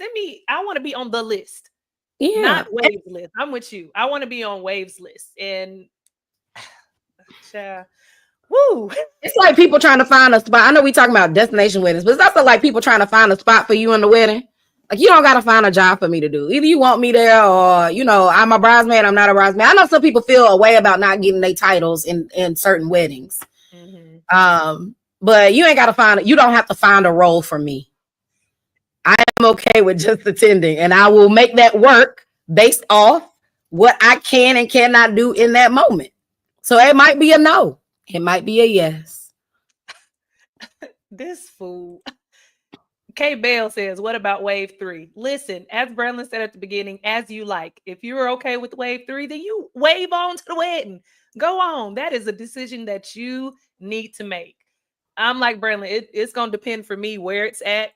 I want to be on the list. Yeah. Not Waves list. I'm with you. I want to be on Waves list. And woo. It's like people trying to find a spot. I know we talking about destination weddings, but it's also like people trying to find a spot for you in the wedding. Like, you don't got to find a job for me to do. Either you want me there, or, I'm a bridesmaid, I'm not a bridesmaid. I know some people feel a way about not getting their titles in certain weddings. Mm-hmm. But you don't have to find a role for me. I am okay with just attending, and I will make that work based off what I can and cannot do in that moment. So it might be a no. It might be a yes. This fool. Kay Bell says, what about wave 3? Listen, as Brandon said at the beginning, as you like. If you're okay with wave 3, then you wave on to the wedding. Go on. That is a decision that you need to make. I'm like Brandon, it's going to depend for me where it's at.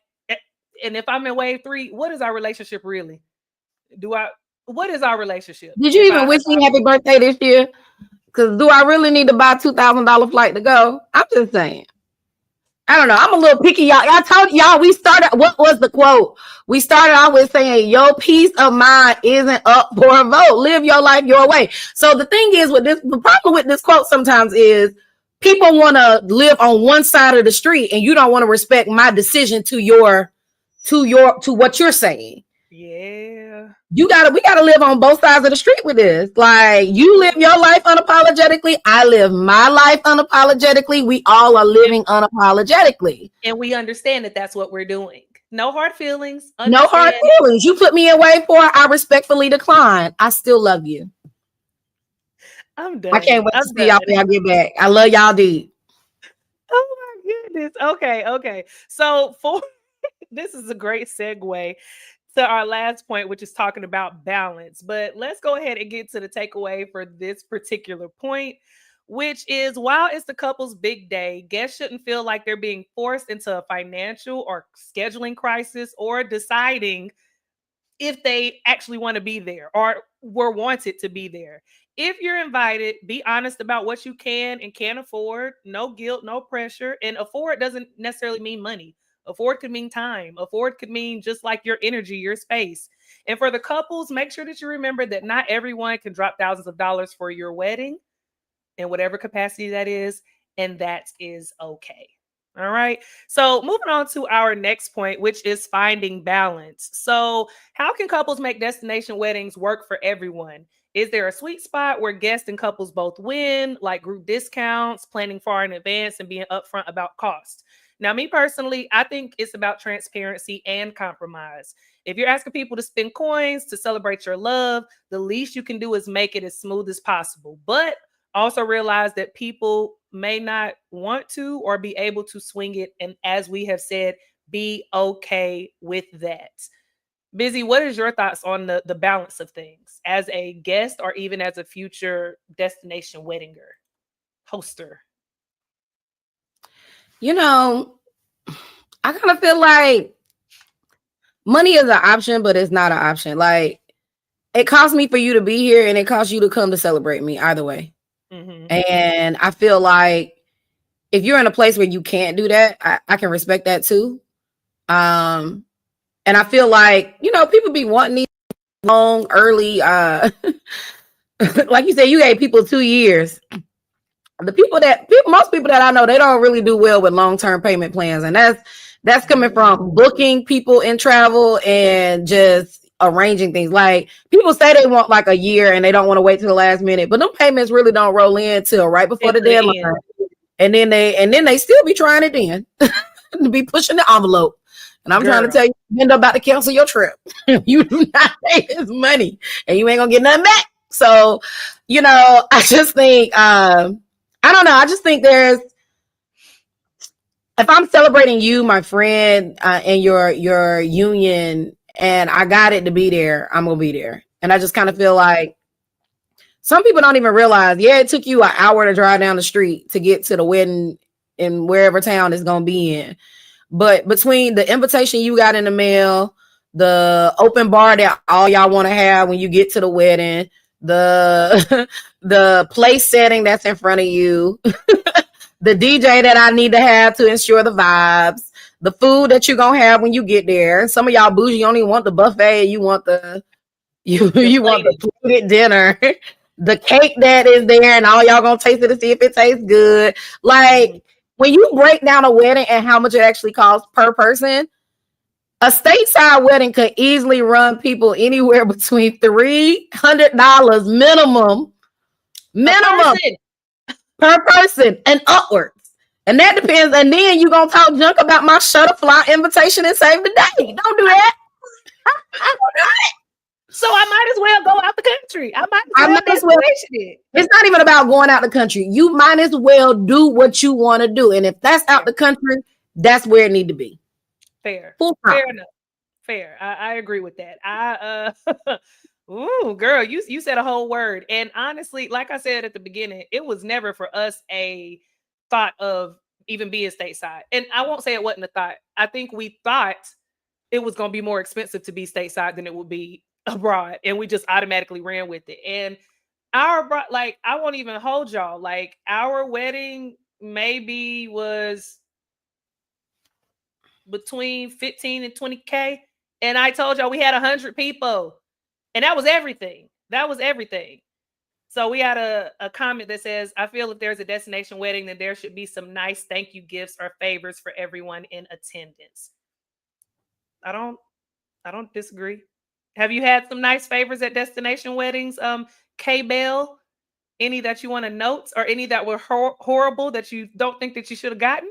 And if I'm in wave 3, what is our relationship really? What is our relationship? Did you even wish me happy birthday this year? Because do I really need to buy $2,000 flight to go? I'm just saying. I don't know. I'm a little picky, y'all. I told y'all what was the quote? We started out with saying, your peace of mind isn't up for a vote. Live your life your way. So the thing is, the problem with this quote sometimes is people want to live on one side of the street, and you don't want to respect my decision to what you're saying. Yeah. We gotta live on both sides of the street with this. Like, you live your life unapologetically, I live my life unapologetically. We all are living unapologetically, and we understand that that's what we're doing. No hard feelings. No hard feelings. You put me in wave 4, I respectfully decline. I still love you. I'm done. I can't wait to see y'all when y'all get back. I love y'all, dude. Oh my goodness. Okay. So this is a great segue to our last point, which is talking about balance. But let's go ahead and get to the takeaway for this particular point, which is, while it's the couple's big day, guests shouldn't feel like they're being forced into a financial or scheduling crisis, or deciding if they actually want to be there or were wanted to be there. If you're invited, be honest about what you can and can't afford. No guilt, no pressure. And afford doesn't necessarily mean money. Afford could mean time. Afford could mean just like your energy, your space. And for the couples, make sure that you remember that not everyone can drop thousands of dollars for your wedding in whatever capacity that is, and that is okay. All right. So, moving on to our next point, which is finding balance. So, how can couples make destination weddings work for everyone? Is there a sweet spot where guests and couples both win, like group discounts, planning far in advance, and being upfront about cost? Now, me personally, I think it's about transparency and compromise. If you're asking people to spend coins to celebrate your love, the least you can do is make it as smooth as possible. But also realize that people may not want to or be able to swing it. And as we have said, be okay with that. Busy, what is your thoughts on the balance of things as a guest or even as a future destination weddinger, hoster? You know, I kind of feel like money is an option, but it's not an option. Like, it costs me for you to be here and it costs you to come to celebrate me either way. Mm-hmm. And I feel like if you're in a place where you can't do that, I can respect that too. And I feel like, you know, people be wanting these long, early, like you said, you gave people 2 years. Most people that I know, they don't really do well with long-term payment plans. And that's coming from booking people in travel and just arranging things. Like, people say they want like a year and they don't want to wait till the last minute, but them payments really don't roll in till right before the deadline. And then they still be trying it then to be pushing the envelope. And I'm trying to tell you, you end up about to cancel your trip. You do not pay this money and you ain't gonna get nothing back. So, you know, I just think I don't know. I just think if I'm celebrating you, my friend, and your union, and I got it to be there, I'm gonna be there. And I just kind of feel like some people don't even realize, yeah, it took you an hour to drive down the street to get to the wedding in wherever town it's gonna be in. But between the invitation you got in the mail, the open bar that all y'all want to have when you get to the wedding, the the place setting that's in front of you, the DJ that I need to have to ensure the vibes, the food that you're gonna have when you get there. Some of y'all bougie, you don't even want the buffet, you want the want the plated dinner, the cake that is there, and all y'all gonna taste it to see if it tastes good. Like, when you break down a wedding and how much it actually costs per person, a stateside wedding could easily run people anywhere between $300 minimum per person and upwards. And that depends. And then you gonna talk junk about my shutterfly invitation and save the day. Don't do that. So I might as well go out the country. I might as well. It's not even about going out the country. You might as well do what you want to do. And if that's out the country, that's where it need to be. Fair. Fair enough. Fair. I agree with that. Ooh, girl, you said a whole word. And honestly, like I said at the beginning, it was never for us a thought of even being stateside. And I won't say it wasn't a thought. I think we thought it was going to be more expensive to be stateside than it would be abroad. And we just automatically ran with it. And I won't even hold y'all. Like, our wedding maybe was between 15 and 20K. And I told y'all we had 100 people. And that was everything. So we had a comment that says, I feel if there's a destination wedding, then there should be some nice thank you gifts or favors for everyone in attendance. I don't disagree. Have you had some nice favors at destination weddings, K-Bell? Any that you want to note, or any that were horrible that you don't think that you should have gotten?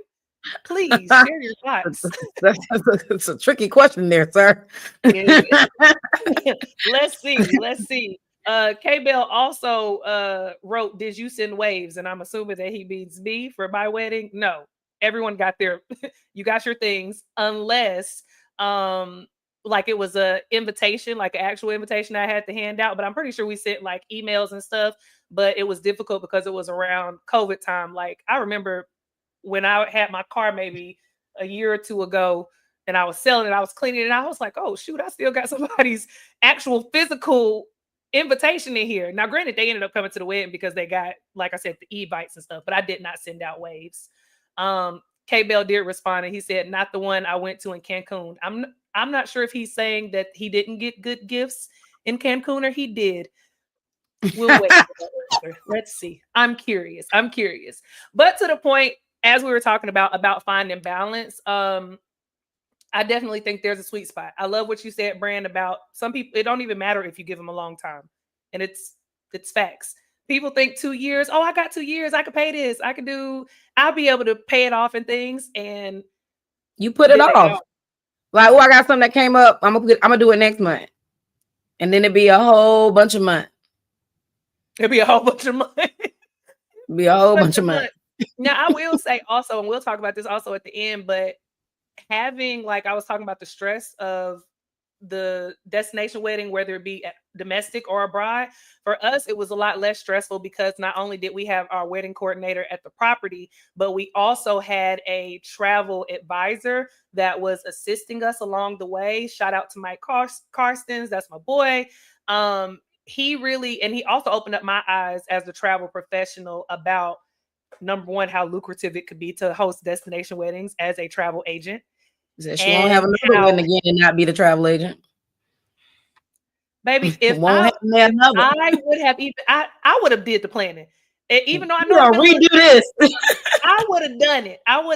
Please share your thoughts. It's a tricky question there, sir. Let's see. K-Bell also wrote, did you send waves? And I'm assuming that he means me for my wedding. No, everyone got you got your things, unless like it was a invitation, like an actual invitation I had to hand out. But I'm pretty sure we sent like emails and stuff, but it was difficult because it was around COVID time. Like, I remember when I had my car maybe a year or two ago and I was selling it, I was cleaning it, I was like, oh shoot, I still got somebody's actual physical invitation in here. Now, granted, they ended up coming to the wedding because they got, like I said, the e-bites and stuff, but I did not send out waves. K-Bell did respond and he said, not the one I went to in Cancun. I'm not sure if he's saying that he didn't get good gifts in Cancun or he did. We'll wait for that answer. Let's see. I'm curious. But to the point, as we were talking about finding balance, I definitely think there's a sweet spot. I love what you said, Brand, about some people. It don't even matter if you give them a long time, and it's facts. People think 2 years. Oh, I got 2 years. I can pay this. I'll be able to pay it off and things. And you put it off. Like, oh, I got something that came up. I'm gonna do it next month, and then it'd be a whole bunch of months. It'd be a whole bunch of months. Be a whole bunch of months. Now, I will say also, and we'll talk about this also at the end, but having, like I was talking about, the stress of the destination wedding, whether it be domestic or abroad, for us, it was a lot less stressful because not only did we have our wedding coordinator at the property, but we also had a travel advisor that was assisting us along the way. Shout out to Mike Karstens. That's my boy. He also opened up my eyes as a travel professional about, number one, how lucrative it could be to host destination weddings as a travel agent. She won't have another wedding again and not be the travel agent. Baby, if I would have did the planning. Even though I know redo this. I would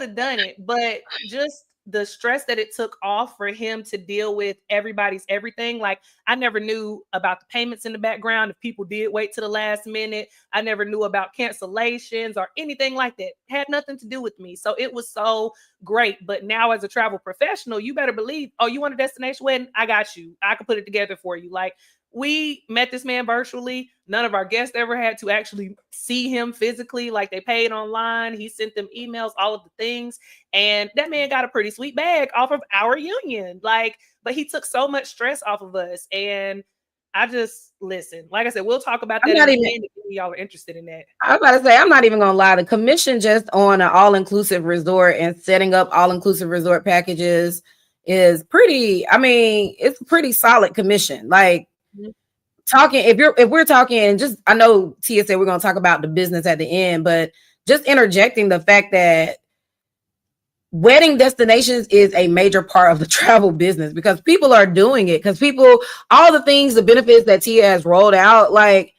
have done it. But just the stress that it took off for him to deal with everybody's everything. Like, I never knew about the payments in the background. If people did wait to the last minute, I never knew about cancellations or anything like that. It had nothing to do with me. So it was so great. But now as a travel professional, you better believe, oh, you want a destination wedding? I got you. I can put it together for you. Like, we met this man virtually. None of our guests ever had to actually see him physically. Like, they paid online. He sent them emails, all of the things. And that man got a pretty sweet bag off of our union. Like, but he took so much stress off of us. And I just, listen, like I said, we'll talk about that if y'all are interested in that. I was about to say, I'm not even going to lie. The commission just on an all-inclusive resort and setting up all-inclusive resort packages is pretty, it's a pretty solid commission. Like, if we're talking, and just, I know Tia said we're going to talk about the business at the end, but just interjecting the fact that wedding destinations is a major part of the travel business because people are doing it, because all the things, the benefits that Tia has rolled out, like,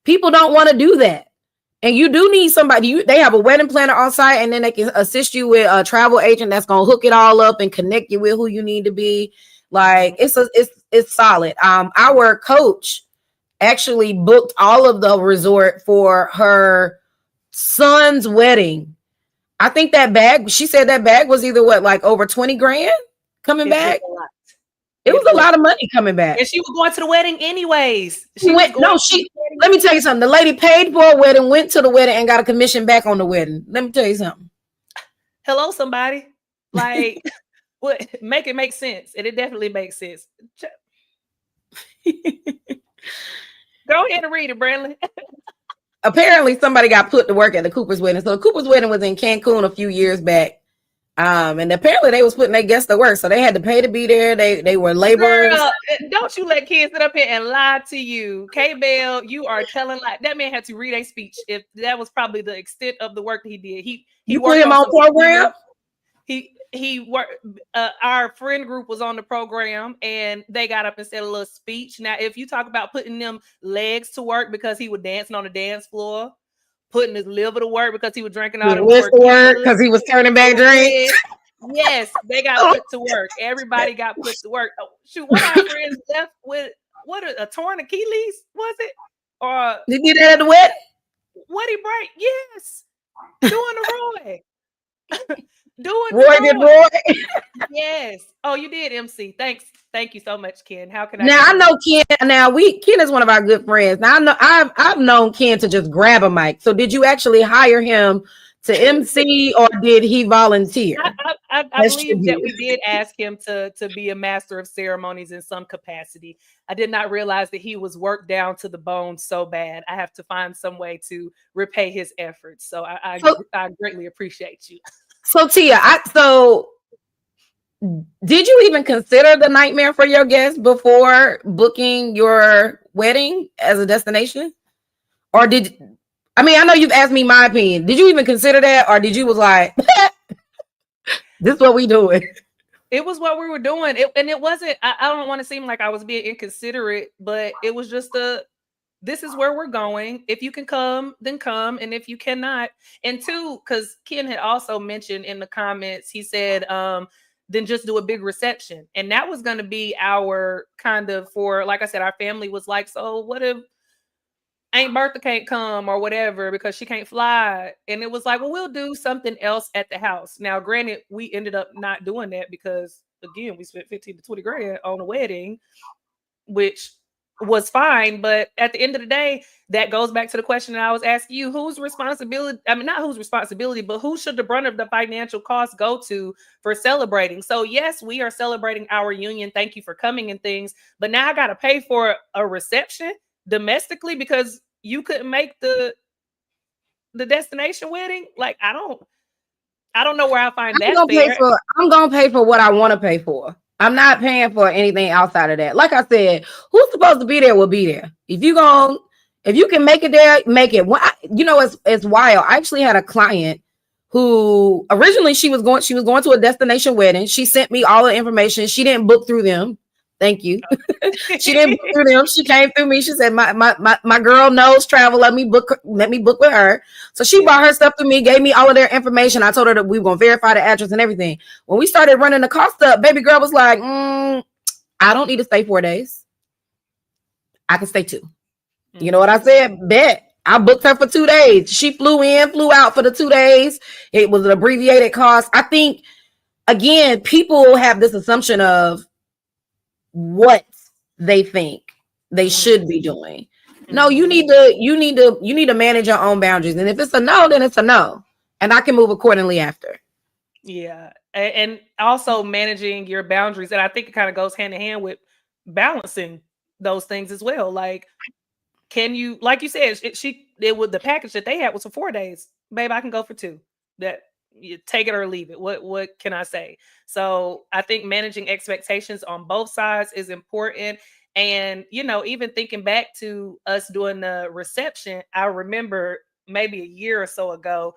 people don't want to do that. And you do need somebody. They have a wedding planner on site, and then they can assist you with a travel agent that's going to hook it all up and connect you with who you need to be. Like, it's solid. Our coach actually booked all of the resort for her son's wedding. I think she said that bag was either over 20 grand coming back. It was a lot of money coming back. And she was going to the wedding anyways. Let me tell you something. The lady paid for a wedding, went to the wedding, and got a commission back on the wedding. Let me tell you something. Hello, somebody. Like, what? Make it make sense. And it definitely makes sense. Go ahead and read it, Brandon. Apparently, somebody got put to work at the Cooper's wedding. So the Cooper's wedding was in Cancun a few years back. And apparently they was putting their guests to work. So they had to pay to be there. They were laborers. Girl, don't you let kids sit up here and lie to you. K-Bell, you are telling like that man had to read a speech. If that was probably the extent of the work that he did. He put him on program? He worked. Our friend group was on the program, and they got up and said a little speech. Now, if you talk about putting them legs to work because he was dancing on the dance floor, putting his liver to work because he was drinking all the work because he was turning back drinks. Yes, they got put to work. Everybody got put to work. Oh, shoot, one of our friends left with a torn Achilles, was it? Or did he get that at the wedding? What he break? Yes, doing the Roy. Roy. Yes. Oh, you did, MC. Thank you so much, Ken. How can I? Now I know Ken. Ken is one of our good friends. Now I know I've known Ken to just grab a mic. So did you actually hire him to MC, or did he volunteer? I believe that we did ask him to be a master of ceremonies in some capacity. I did not realize that he was worked down to the bone so bad. I have to find some way to repay his efforts. So I greatly appreciate you. So Tia, did you even consider the nightmare for your guests before booking your wedding as a destination? Or I know you've asked me my opinion. Did you even consider that? Or did you was like, this is what we doing? It was what we were doing. And it wasn't, I don't want to seem like I was being inconsiderate, but it was just this is where we're going. If you can come, then come. And if you cannot, and two, because Ken had also mentioned in the comments, he said, then just do a big reception. And that was going to be our kind of, for, like I said, our family was like, so what if Aunt Bertha can't come or whatever because she can't fly? And it was like, well, we'll do something else at the house. Now, granted, we ended up not doing that because, again, we spent 15 to 20 grand on a wedding, which was fine. But at the end of the day, that goes back to the question that I was asking you: whose responsibility? I mean, not whose responsibility, but who should the brunt of the financial cost go to for celebrating? So yes, we are celebrating our union. Thank you for coming and things. But now I got to pay for a reception domestically because you couldn't make the destination wedding. Like, I don't know where I find that fair. I'm gonna pay for what I want to pay for. I'm not paying for anything outside of that. Like I said, who's supposed to be there will be there. If you can make it there, make it. It's wild. I actually had a client who originally she was going to a destination wedding. She sent me all the information. She didn't book through them. Thank you. She didn't book through them. She came through me. She said, my girl knows travel. Let me book with her. So she brought her stuff to me, gave me all of their information. I told her that we were going to verify the address and everything. When we started running the cost up, baby girl was like, I don't need to stay 4 days. I can stay 2. You know what I said? Bet. I booked her for 2 days. She flew in, flew out for the 2 days. It was an abbreviated cost. I think, again, people have this assumption of what they think they should be doing. No, you need to manage your own boundaries. And if it's a no, then it's a no. And I can move accordingly after. Yeah. And also managing your boundaries. And I think it kind of goes hand in hand with balancing those things as well. Like, can you, like you said, the package that they had was for 4 days. Babe, I can go for 2. That, you take it or leave it. What can I say? So I think managing expectations on both sides is important. And, even thinking back to us doing the reception, I remember maybe a year or so ago,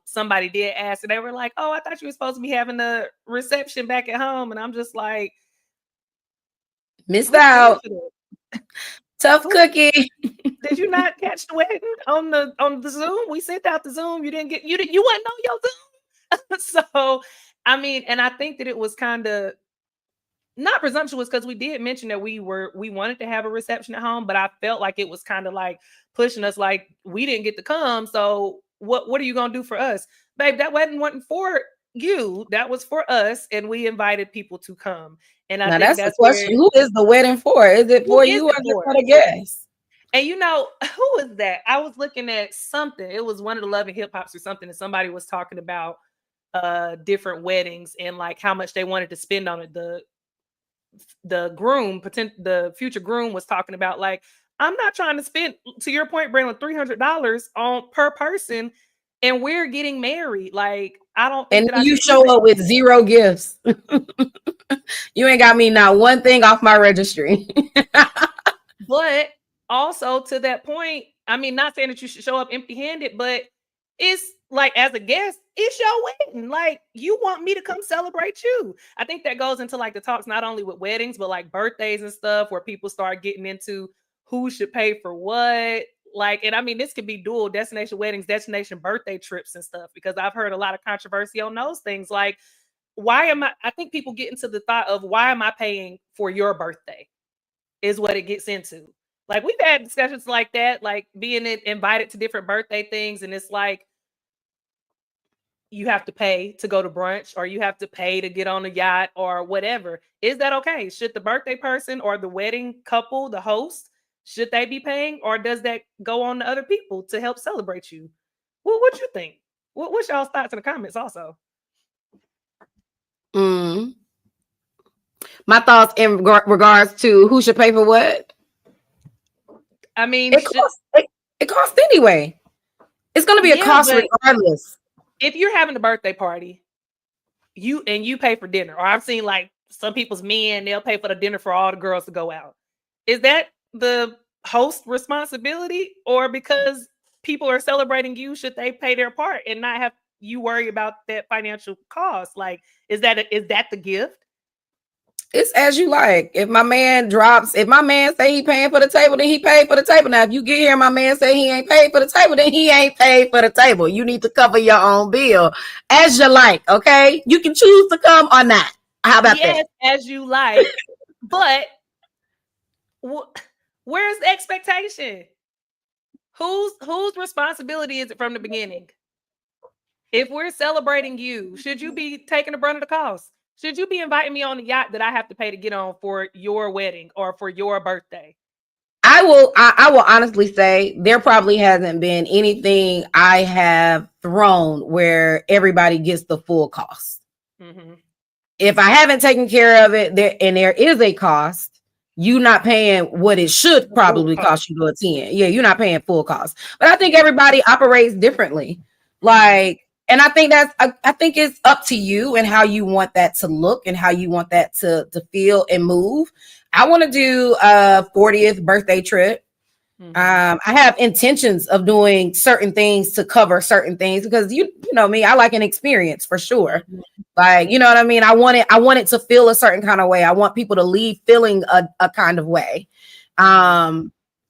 somebody did ask and they were like, oh, I thought you were supposed to be having a reception back at home. And I'm just like, missed out. Tough cookie. Did you not catch the wedding on the Zoom? We sent out the Zoom. You wasn't on your Zoom. So, I mean, and I think that it was kind of not presumptuous because we did mention that we wanted to have a reception at home, but I felt like it was kind of like pushing us, like we didn't get to come. So what are you gonna do for us? Babe, that wedding wasn't for you. That was for us, and we invited people to come. And I think that's the question. Who is the wedding for? Is it for you or just for the guests? And who was that? I was looking at something. It was one of the Love and Hip Hops or something, and somebody was talking about different weddings and like how much they wanted to spend on it. The future groom was talking about, like, I'm not trying to spend, to your point, Brandon, $300 on per person, and we're getting married. Like, I don't think and you show up with 0 gifts. You ain't got me not one thing off my registry. But also to that point, I mean, not saying that you should show up empty-handed, but it's like, as a guest, it's your wedding. Like, you want me to come celebrate you. I think that goes into like the talks, not only with weddings, but like birthdays and stuff, where people start getting into who should pay for what. Like, and I mean, this could be dual destination weddings, destination birthday trips and stuff, because I've heard a lot of controversy on those things. Like, I think people get into the thought of, why am I paying for your birthday is what it gets into. Like, we've had discussions like that, like being invited to different birthday things. And it's like, you have to pay to go to brunch, or you have to pay to get on a yacht or whatever. Is that okay? Should the birthday person or the wedding couple, the host, should they be paying, or does that go on to other people to help celebrate you? Well, what you think? What's y'all's thoughts in the comments also? My thoughts in regards to who should pay for what? I mean, it costs anyway. It's going to be a cost regardless. If you're having a birthday party, you pay for dinner, or I've seen like some people's men, they'll pay for the dinner for all the girls to go out. Is that the host responsibility, or because people are celebrating you, should they pay their part and not have you worry about that financial cost. Like, is that the gift? It's as you like. If my man say he paying for the table, then he paid for the table. Now, if you get here, my man say he ain't paid for the table, then he ain't paid for the table. You need to cover your own bill as you like. Okay, you can choose to come or not. How about that? As you like, but where's the expectation? Whose responsibility is it from the beginning? If we're celebrating you, should you be taking the brunt of the cost? Should you be inviting me on the yacht that I have to pay to get on for your wedding or for your birthday? I will honestly say there probably hasn't been anything I have thrown where everybody gets the full cost. Mm-hmm. If I haven't taken care of it, there is a cost, you not paying what it should probably cost you to attend. Yeah, you're not paying full cost. But I think everybody operates differently. Like, and I think it's up to you and how you want that to look and how you want that to feel and move. I want to do a 40th birthday trip. I have intentions of doing certain things to cover certain things because you know me, I like an experience for sure. Like, you know what I mean? I want it to feel a certain kind of way. I want people to leave feeling a kind of way.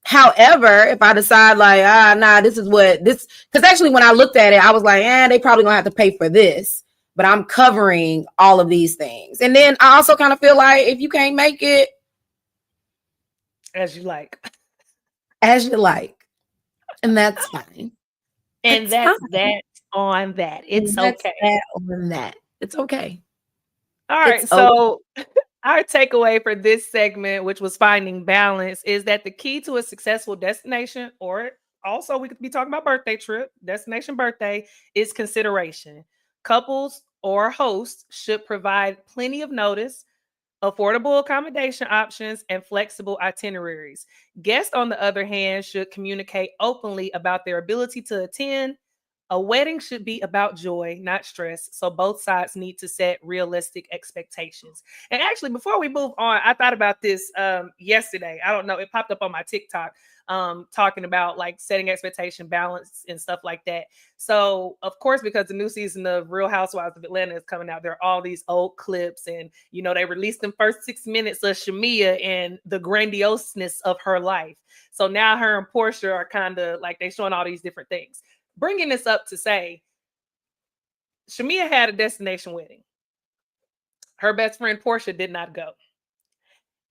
However, if I decide like, this is what this, because actually when I looked at it, I was like, they probably gonna have to pay for this, but I'm covering all of these things. And then I also kind of feel like if you can't make it, as you like. As you like. And that's fine. And that's that on that. It's okay. That on that. It's okay. All right. So our takeaway for this segment, which was finding balance, is that the key to a successful destination, or also we could be talking about birthday trip, destination birthday, is consideration. Couples or hosts should provide plenty of notice, affordable accommodation options, and flexible itineraries. Guests, on the other hand, should communicate openly about their ability to attend. A wedding should be about joy, not stress. So both sides need to set realistic expectations. And actually, before we move on, I thought about this yesterday. I don't know. It popped up on my TikTok talking about like setting expectation balance and stuff like that. So, of course, because the new season of Real Housewives of Atlanta is coming out, there are all these old clips. And, you know, they released them first 6 minutes of Shamia and the grandioseness of her life. So now her and Portia are kind of like they showing all these different things. Bringing this up to say, Shamia had a destination wedding. Her best friend Portia did not go.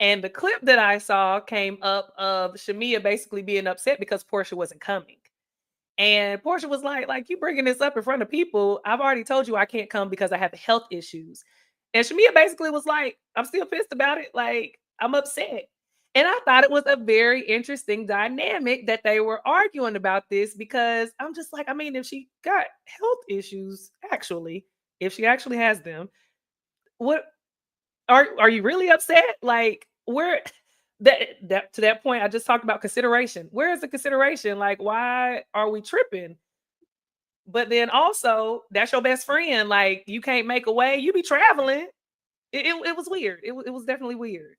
And the clip that I saw came up of Shamia basically being upset because Portia wasn't coming. And Portia was like, you bringing this up in front of people. I've already told you I can't come because I have health issues. And Shamia basically was like, I'm still pissed about it. Like, I'm upset. And I thought it was a very interesting dynamic that they were arguing about this, because I'm just like, I mean, if she got health issues, if she actually has them, what are you really upset? Like, where that to that point, I just talked about consideration. Where is the consideration? Like, why are we tripping? But then also, that's your best friend. Like, you can't make a way. You be traveling. It was weird. It was definitely weird.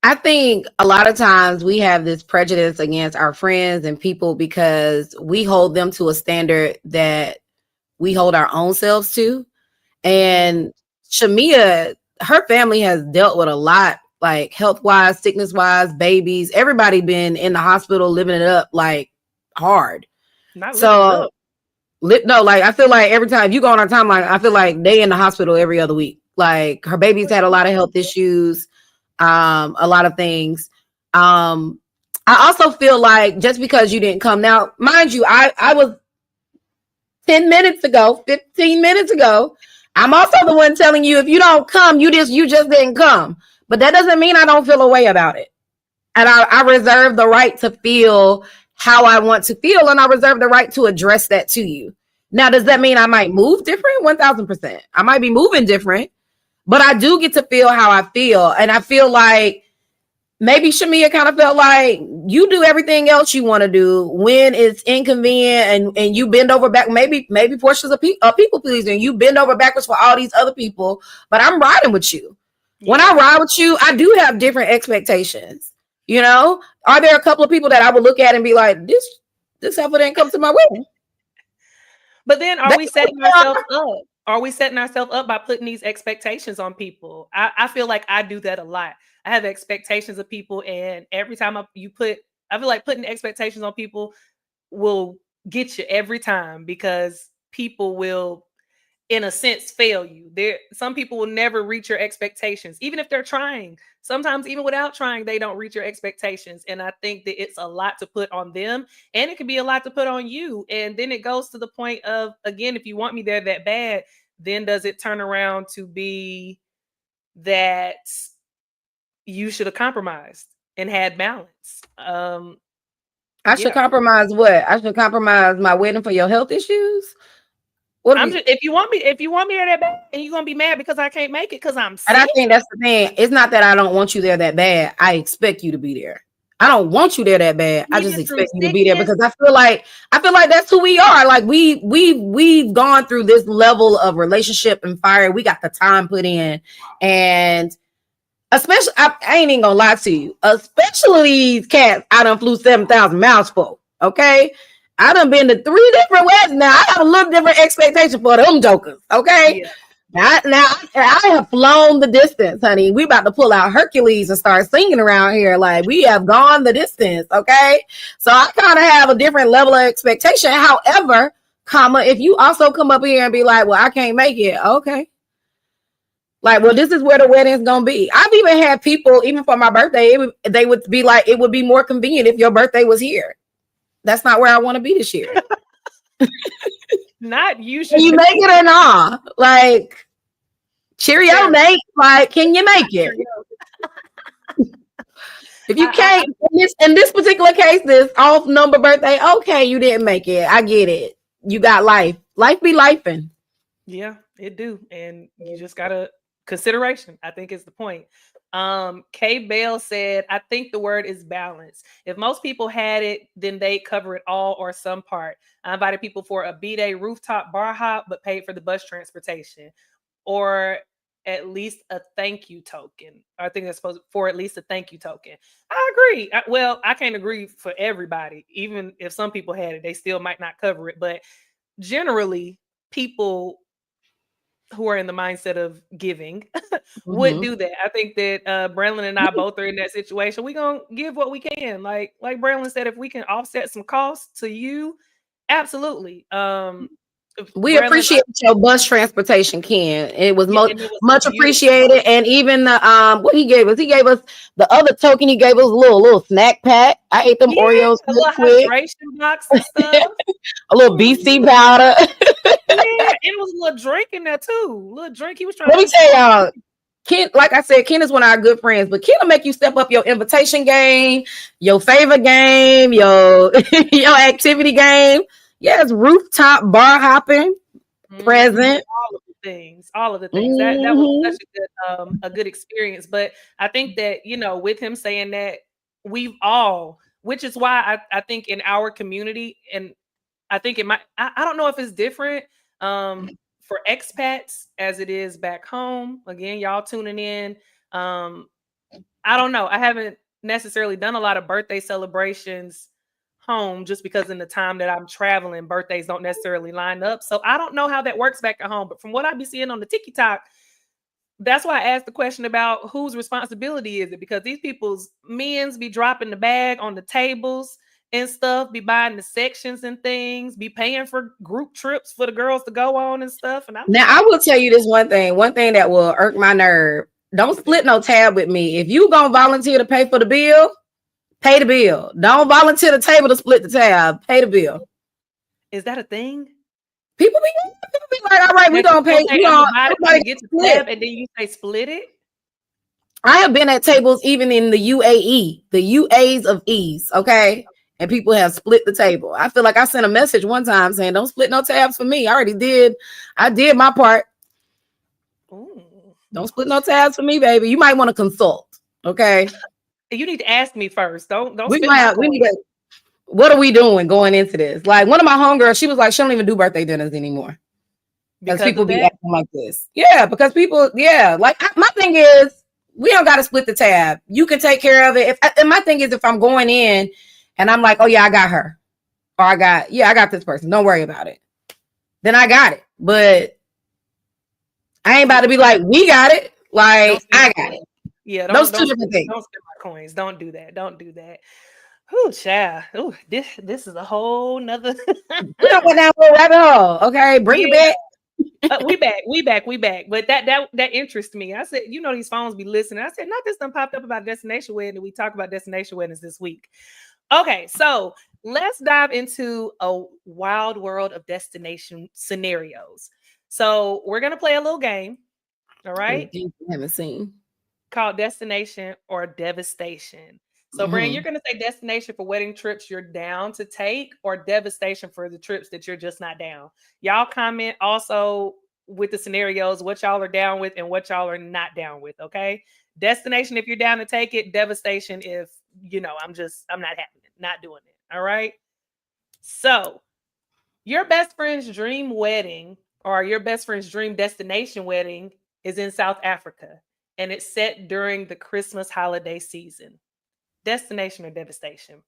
I think a lot of times we have this prejudice against our friends and people because we hold them to a standard that we hold our own selves to. And Shamia, her family has dealt with a lot, like health-wise, sickness-wise, babies. Everybody been in the hospital living it up like hard. Not so no, like I feel like every time you go on our timeline, I feel like they in the hospital every other week. Like her baby's had a lot of health issues. A lot of things. I also feel like just because you didn't come now, mind you, I was 15 minutes ago. I'm also the one telling you, if you don't come, you just didn't come. But that doesn't mean I don't feel a way about it. And I reserve the right to feel how I want to feel. And I reserve the right to address that to you. Now, does that mean I might move different? 1000%. I might be moving different. But I do get to feel how I feel. And I feel like maybe Shamia kind of felt like you do everything else you want to do when it's inconvenient and you bend over back. Maybe Portia's a people pleaser and you bend over backwards for all these other people. But I'm riding with you. Yeah. When I ride with you, I do have different expectations. You know, are there a couple of people that I would look at and be like, this heifer didn't come to my wedding? But then are we setting ourselves up? Are we setting ourselves up by putting these expectations on people? I feel like I do that a lot. I have expectations of people, and every time I feel like putting expectations on people will get you every time, because people will, in a sense, fail you. Some people will never reach your expectations, even if they're trying. Sometimes even without trying, they don't reach your expectations. And I think that it's a lot to put on them, and it can be a lot to put on you. And then it goes to the point of, again, if you want me there that bad, then does it turn around to be that you should have compromised and had balance? I should compromise what? I should compromise my wedding for your health issues? If you want me there that bad, and you're gonna be mad because I can't make it because I'm sick. And I think that's the thing. It's not that I don't want you there that bad. I expect you to be there. I don't want you there that bad. I just expect you to be there, because I feel like that's who we are. Like we've gone through this level of relationship and fire. We got the time put in, and especially I ain't even gonna lie to you. Especially these cats I done flew 7,000 miles for. Okay, I done been to 3 different weddings. Now I have a little different expectation for them jokers. Okay. Yeah. Now I have flown the distance, honey. We about to pull out Hercules and start singing around here. Like, we have gone the distance, okay? So I kind of have a different level of expectation. However, if you also come up here and be like, well, I can't make it, okay. Like, well, this is where the wedding's gonna be. I've even had people, even for my birthday, they would be like, it would be more convenient if your birthday was here. That's not where I want to be this year. Not usually. Can you make it or not? Like, cheerio, Nate. Like, can you make it? If you can't, in this particular case, this off number birthday, okay, you didn't make it. I get it. You got life. Life be lifing. Yeah, it do. And you just gotta consideration, I think, is the point. Kay Bell said, I think the word is balance. If most people had it, then they cover it all or some part. I invited people for a B-Day rooftop bar hop, but paid for the bus transportation, or at least a thank you token. I think that's supposed for at least a thank you token. I agree. I can't agree for everybody. Even if some people had it, they still might not cover it. But generally, people who are in the mindset of giving would do that. I think that Braylon and I both are in that situation. We're gonna give what we can. Like Braylon said, if we can offset some costs to you, absolutely. We appreciate your bus transportation, Ken. It was much appreciated. And even the what he gave us the other token. He gave us a little snack pack. I ate them Oreos quick. Hydration box and stuff. A little BC powder. Yeah, it was a little drink in there too. A little drink. He was trying. Let me tell y'all, Ken. Like I said, Ken is one of our good friends. But Ken will make you step up your invitation game, your favor game, your activity game. Yes, rooftop bar hopping, present. All of the things. That was such a good experience. But I think that, with him saying that, we've all, which is why I think in our community, and I think it might, I don't know if it's different for expats as it is back home. Again, y'all tuning in. I don't know. I haven't necessarily done a lot of birthday celebrations home, just because in the time that I'm traveling, birthdays don't necessarily line up. So I don't know how that works back at home. But from what I be seeing on the TikTok, that's why I asked the question about whose responsibility is it? Because these people's men's be dropping the bag on the tables and stuff, be buying the sections and things, be paying for group trips for the girls to go on and stuff. And I will tell you this one thing that will irk my nerve. Don't split no tab with me. If you gonna volunteer to pay for the bill, pay the bill. Don't volunteer the table to split the tab. Pay the bill. Is that a thing? People be like, all right, we gonna pay. Everybody get the tab and then you say split it. I have been at tables even in the UAE, the UAs of E's, okay? And people have split the table. I feel like I sent a message one time saying, don't split no tabs for me. I did my part. Ooh. Don't split no tabs for me, baby. You might want to consult, okay? You need to ask me first. Don't. What are we doing going into this? Like, one of my homegirls, she was like, she don't even do birthday dinners anymore. Because people be acting like this. Yeah, because people, like, my thing is, we don't got to split the tab. You can take care of it. And my thing is, if I'm going in and I'm like, oh yeah, I got her. Or I got this person. Don't worry about it. then I got it. But I ain't about to be like, we got it. Like, I got it. Yeah, Those two different things. don't spend my coins. Don't do that. Don't do that. Whoo, child. Ooh, this is a whole nother. We don't go down for a rabbit hole. Okay, bring it back. We back. But that interests me. I said, these phones be listening. I said, not this done popped up about destination wedding. We talk about destination weddings this week. Okay, so let's dive into a wild world of destination scenarios. So we're gonna play a little game. All right. I haven't seen. Called Destination or Devastation. So, Brand, you're going to say destination for wedding trips you're down to take, or devastation for the trips that you're just not down. Y'all comment also with the scenarios, what y'all are down with and what y'all are not down with. Okay. Destination if you're down to take it, devastation if, I'm not having it, not doing it. All right. So, your best friend's dream wedding or your best friend's dream destination wedding is in South Africa, and it's set during the Christmas holiday season. Destination or devastation?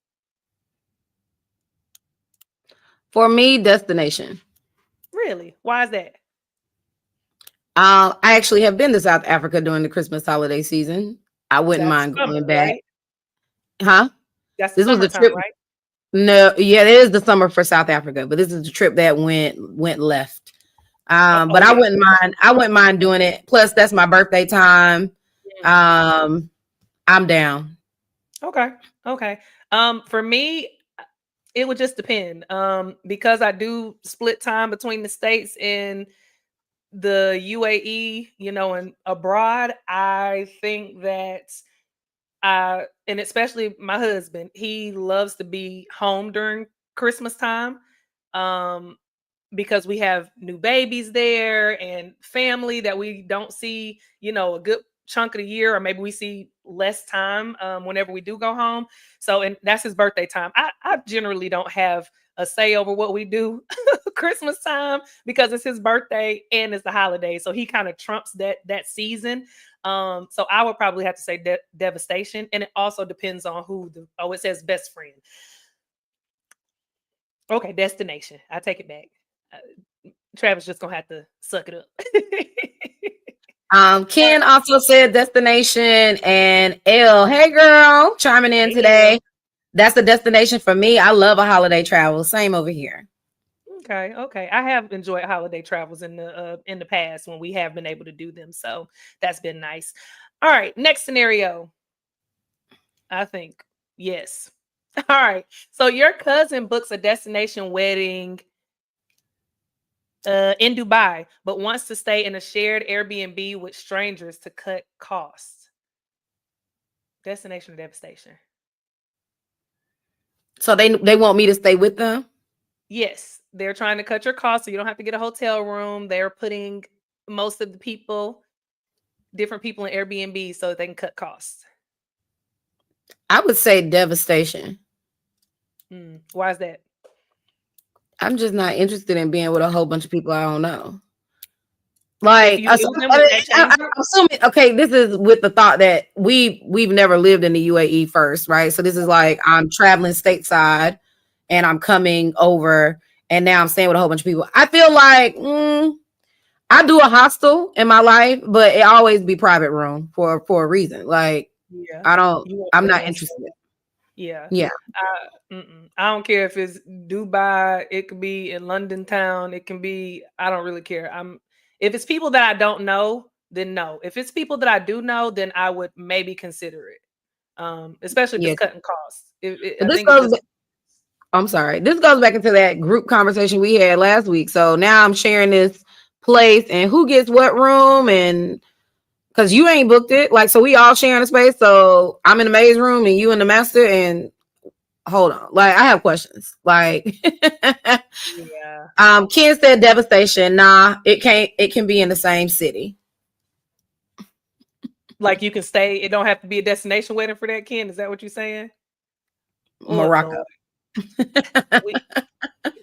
For me, destination. Really? Why is that? I actually have been to South Africa during the Christmas holiday season. I wouldn't mind going back. Right? Huh? This was the trip, right? No, yeah, it is the summer for South Africa, but this is the trip that went left. But I wouldn't mind. I wouldn't mind doing it. Plus, that's my birthday time. I'm down. Okay. For me, it would just depend. Because I do split time between the States and the UAE, and abroad, I think that and especially my husband, he loves to be home during Christmas time. Because we have new babies there and family that we don't see, a good chunk of the year, or maybe we see less time whenever we do go home. So, and that's his birthday time. I generally don't have a say over what we do Christmas time because it's his birthday and it's the holiday. So he kind of trumps that season. So I would probably have to say devastation. And it also depends on who it says best friend. Okay, destination. I take it back. Travis just gonna have to suck it up. Ken also said destination, and L, hey girl, chiming in today. That's the destination for me. I love a holiday travel. Same over here. Okay. I have enjoyed holiday travels in the past when we have been able to do them. So that's been nice. All right, next scenario. I think yes. All right. So your cousin books a destination wedding in Dubai, but wants to stay in a shared Airbnb with strangers to cut costs. Destination or devastation? So they want me to stay with them? Yes, they're trying to cut your costs so you don't have to get a hotel room. They're putting most of the different people in Airbnb so they can cut costs. I would say devastation. Why is that? I'm just not interested in being with a whole bunch of people I don't know. Like, I'm assuming, okay, this is with the thought that we've never lived in the UAE first, right? So this is like I'm traveling stateside and I'm coming over and now I'm staying with a whole bunch of people. I feel like I do a hostel in my life, but it always be private room for a reason. Like, I'm not interested. Yeah. I don't care if it's Dubai, it could be in London town, it can be, I don't really care. If it's people that I don't know, then no. If it's people that I do know, then I would maybe consider it. Especially if it's cutting costs. I'm sorry. This goes back into that group conversation we had last week. So now I'm sharing this place and who gets what room, and because you ain't booked it. Like, so we all sharing a space. So I'm in the maid's room and you in the master, and hold on. Like, I have questions. Like, Ken said devastation. Nah, it can be in the same city. Like, you can stay. It don't have to be a destination wedding for that, Ken. Is that what you're saying? Morocco.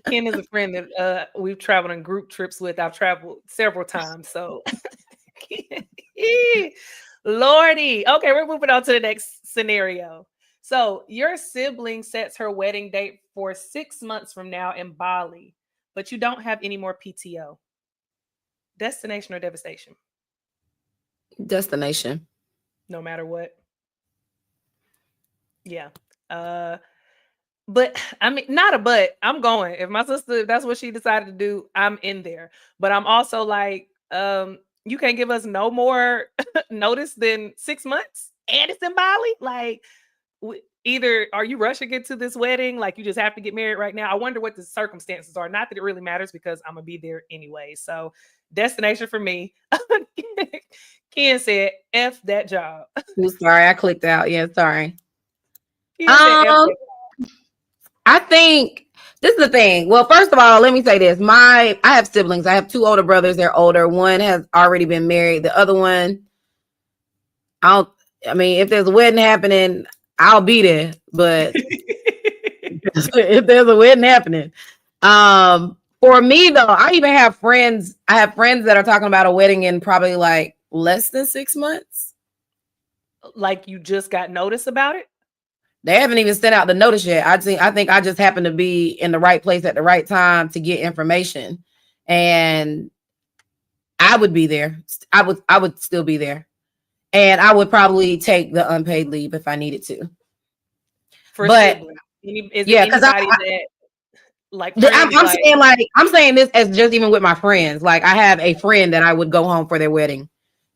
Ken is a friend that we've traveled on group trips with. I've traveled several times. So Lordy. Okay, we're moving on to the next scenario. So your sibling sets her wedding date for 6 months from now in Bali, but you don't have any more PTO. Destination or devastation? Destination. No matter what. Yeah. But I mean, not a but. I'm going. If my sister, if that's what she decided to do, I'm in there. But I'm also like, you can't give us no more notice than 6 months, and it's in Bali. Like, either are you rushing into this wedding, like you just have to get married right now. I wonder what the circumstances are. Not that it really matters because I'm gonna be there anyway. So, destination for me. Ken said, "F that job." I'm sorry, I clicked out. Yeah, sorry. Ken said, "F that." I think this is the thing. Well, first of all, let me say this. I have siblings. I have 2 older brothers. They're older. One has already been married. The other one, I mean, if there's a wedding happening, I'll be there. But if there's a wedding happening, for me though, I even have friends. I have friends that are talking about a wedding in probably like less than 6 months. Like you just got notice about it? They haven't even sent out the notice yet. I think I just happened to be in the right place at the right time to get information, and I would be there. I would still be there, and I would probably take the unpaid leave if I needed to. But is there anybody that like I'm saying this as just even with my friends. Like I have a friend that I would go home for their wedding,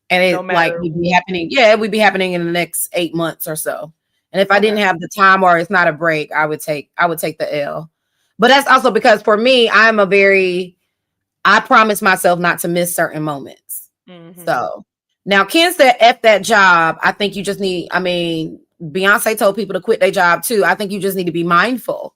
and it like would be happening. Yeah, it would be happening in the next 8 months or so. And if I didn't have the time or it's not a break, I would take the L. But that's also because for me, I promise myself not to miss certain moments. Mm-hmm. So now Ken said, F that job. I think you just need, I mean, Beyonce told people to quit their job too. I think you just need to be mindful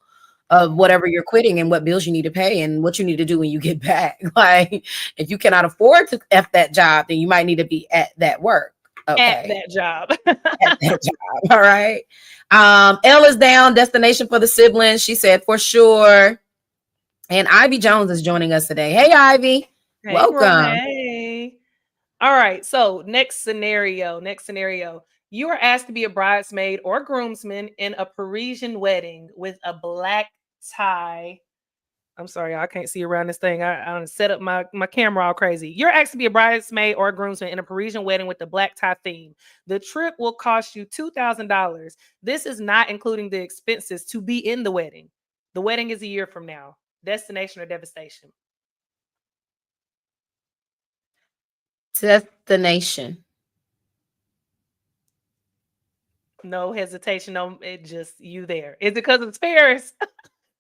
of whatever you're quitting and what bills you need to pay and what you need to do when you get back. Like if you cannot afford to F that job, then you might need to be at that work. Okay. At that job. At that job. All right. L is down. Destination for the siblings. She said for sure. And Ivy Jones is joining us today. Hey, Ivy. Hey, welcome. Hey. All right. So next scenario. You are asked to be a bridesmaid or groomsman in a Parisian wedding with a black tie. I'm sorry, I can't see around this thing. I set up my camera all crazy. You're asked to be a bridesmaid or a groomsman in a Parisian wedding with the black tie theme. The trip will cost you $2,000. This is not including the expenses to be in the wedding. The wedding is a year from now. Destination or devastation? Destination. No hesitation. No, it just you there. Is it because it's Paris?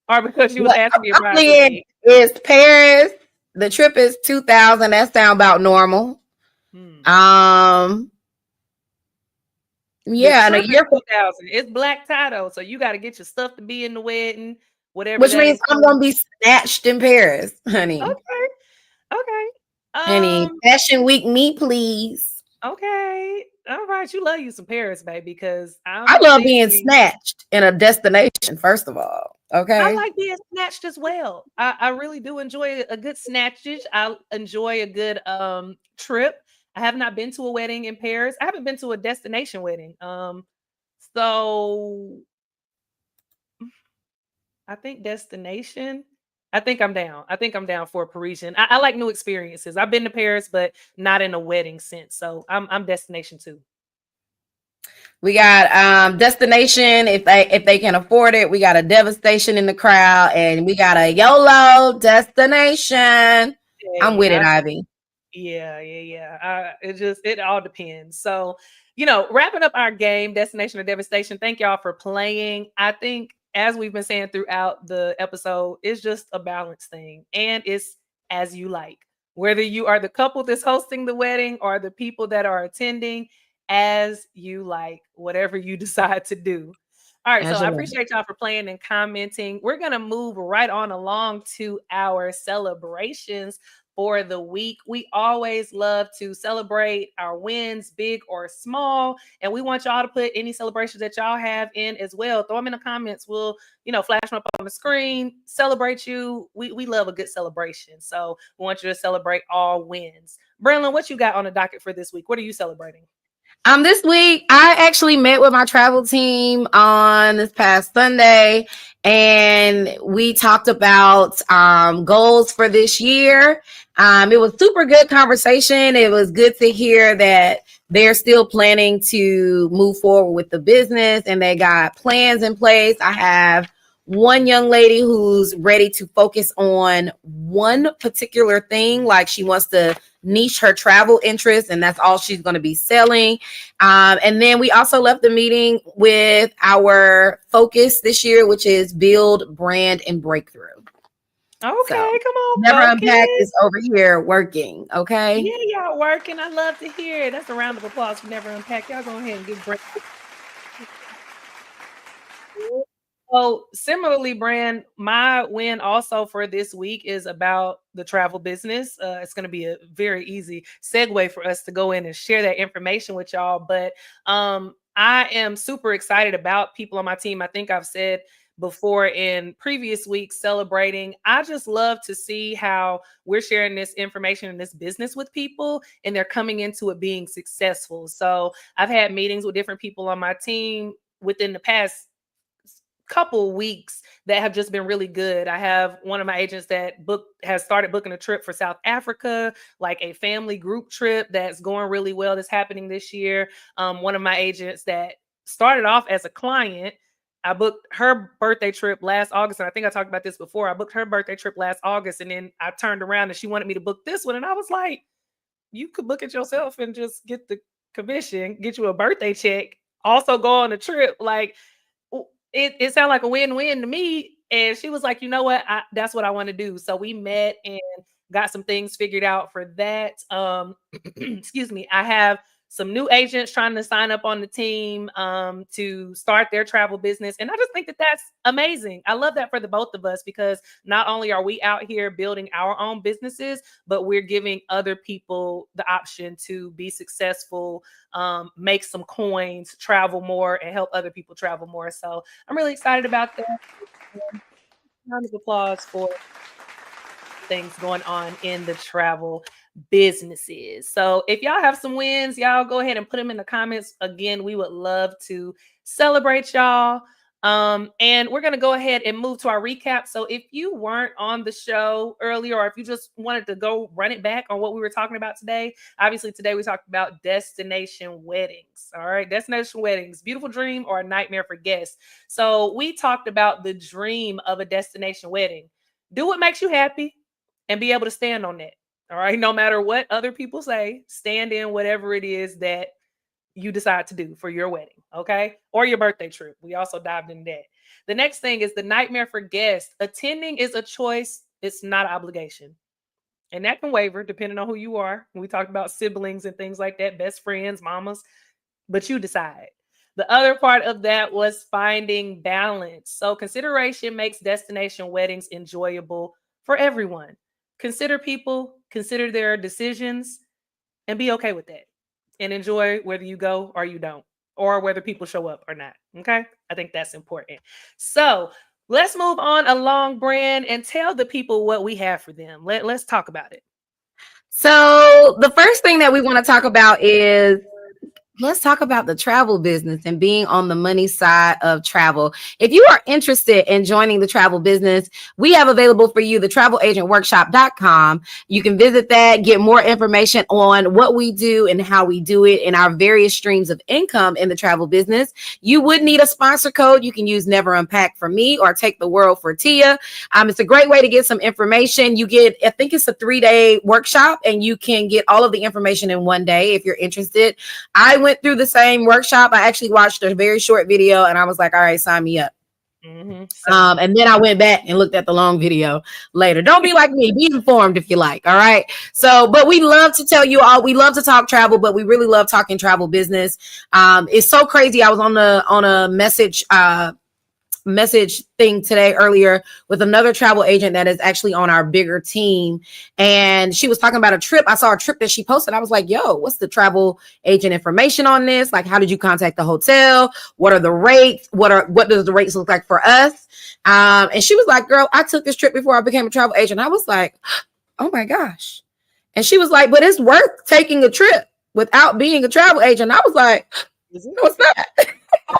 Or because you was asked to be a bridesmaid? It's Paris. The trip is $2,000. That sounds about normal. Yeah, and a year $2,000. It's black tie though, so you got to get your stuff to be in the wedding, whatever. Which means I'm gonna be snatched in Paris, honey. Okay. Honey, Fashion Week, me please. Okay. All right, you love you some Paris, baby, because I love being snatched in a destination. First of all. Okay. I like being snatched as well. I really do enjoy a good snatchage. I enjoy a good trip. I have not been to a wedding in Paris. I haven't been to a destination wedding. So I think destination. I think I'm down for a Parisian. I like new experiences. I've been to Paris, but not in a wedding sense. So I'm destination too. We got destination if they can afford it. We got a devastation in the crowd, and we got a YOLO destination. Yeah, I'm with it, Ivy. Yeah. It all depends. So, wrapping up our game, destination or devastation. Thank y'all for playing. I think as we've been saying throughout the episode, it's just a balance thing, and it's as you like. Whether you are the couple that's hosting the wedding or the people that are attending, as you like, whatever you decide to do. All right, so I appreciate y'all for playing and commenting. We're going to move right on along to our celebrations for the week. We always love to celebrate our wins, big or small, and we want y'all to put any celebrations that y'all have in as well. Throw them in the comments. We'll, flash them up on the screen, celebrate you. We love a good celebration, so we want you to celebrate all wins. Brenlin, what you got on the docket for this week? What are you celebrating? This week I actually met with my travel team on this past Sunday, and we talked about goals for this year. It was super good conversation. It was good to hear that they're still planning to move forward with the business and they got plans in place. I have one young lady who's ready to focus on one particular thing, like she wants to niche her travel interest, and that's all she's going to be selling. And then we also left the meeting with our focus this year, which is build, brand, and breakthrough. Okay, So, come on, Never focus. Unpack is over here working. Okay. Yeah, y'all working. I love to hear it. That's a round of applause for Never Unpack. Y'all go ahead and give break. So similarly, Brand, my win also for this week is about the travel business. It's going to be a very easy segue for us to go in and share that information with y'all. But I am super excited about people on my team. I think I've said before in previous weeks celebrating. I just love to see how we're sharing this information and this business with people and they're coming into it being successful. So I've had meetings with different people on my team within the past couple weeks that have just been really good. I have one of my agents that has started booking a trip for South Africa, like a family group trip that's going really well, that's happening this year. One of my agents that started off as a client, I booked her birthday trip last August. And I think I talked about this before. I booked her birthday trip last August, and then I turned around and she wanted me to book this one. And I was like, you could book it yourself and just get the commission, get you a birthday check, also go on a trip. Like, it sounded like a win-win to me. And she was like, you know what? That's what I want to do. So we met and got some things figured out for that. Excuse me. I have some new agents trying to sign up on the team to start their travel business. And I just think that that's amazing. I love that for the both of us, because not only are we out here building our own businesses, but we're giving other people the option to be successful, make some coins, travel more, and help other people travel more. So I'm really excited about that. Round of applause for things going on in the travel businesses. So if y'all have some wins, y'all go ahead and put them in the comments. Again, we would love to celebrate y'all. And we're going to go ahead and move to our recap. So if you weren't on the show earlier, or if you just wanted to go run it back on what we were talking about today, obviously today we talked about destination weddings. All right, destination weddings, beautiful dream or a nightmare for guests. So we talked about the dream of a destination wedding. Do what makes you happy and be able to stand on that. All right. No matter what other people say, stand in whatever it is that you decide to do for your wedding. Okay. Or your birthday trip. We also dived into that. The next thing is the nightmare for guests. Attending is a choice. It's not an obligation. And that can waver depending on who you are. We talked about siblings and things like that, best friends, mamas, but you decide. The other part of that was finding balance. So consideration makes destination weddings enjoyable for everyone. Consider people, consider their decisions, and be okay with that. And enjoy whether you go or you don't, or whether people show up or not. Okay. I think that's important. So let's move on along, Brand, and tell the people what we have for them. Let's talk about it. So the first thing that we want to talk about is, let's talk about the travel business and being on the money side of travel. If you are interested in joining the travel business, we have available for you the travelagentworkshop.com. You can visit that, get more information on what we do and how we do it, and our various streams of income in the travel business. You would need a sponsor code. You can use Never Unpack for me or Take the World for Tia. It's a great way to get some information. You get, I think it's a 3-day workshop, and you can get all of the information in one day if you're interested. I went through the same workshop. I actually watched a very short video and I was like, all right, sign me up. And then I went back and looked at the long video later. Don't be like me. Be informed if you like. All right. So, but we love to tell you all, we love to talk travel, but we really love talking travel business. It's so crazy. I was on a message thing today earlier with another travel agent that is actually on our bigger team, and she was talking about a trip. I saw a trip that she posted. I was like, yo, what's the travel agent information on this? Like, how did you contact the hotel? What are the rates? What does the rates look like for us? And she was like, girl, I took this trip before I became a travel agent. I was like, oh my gosh. And she was like, but it's worth taking a trip, without being a travel agent. I was like, no, it's not.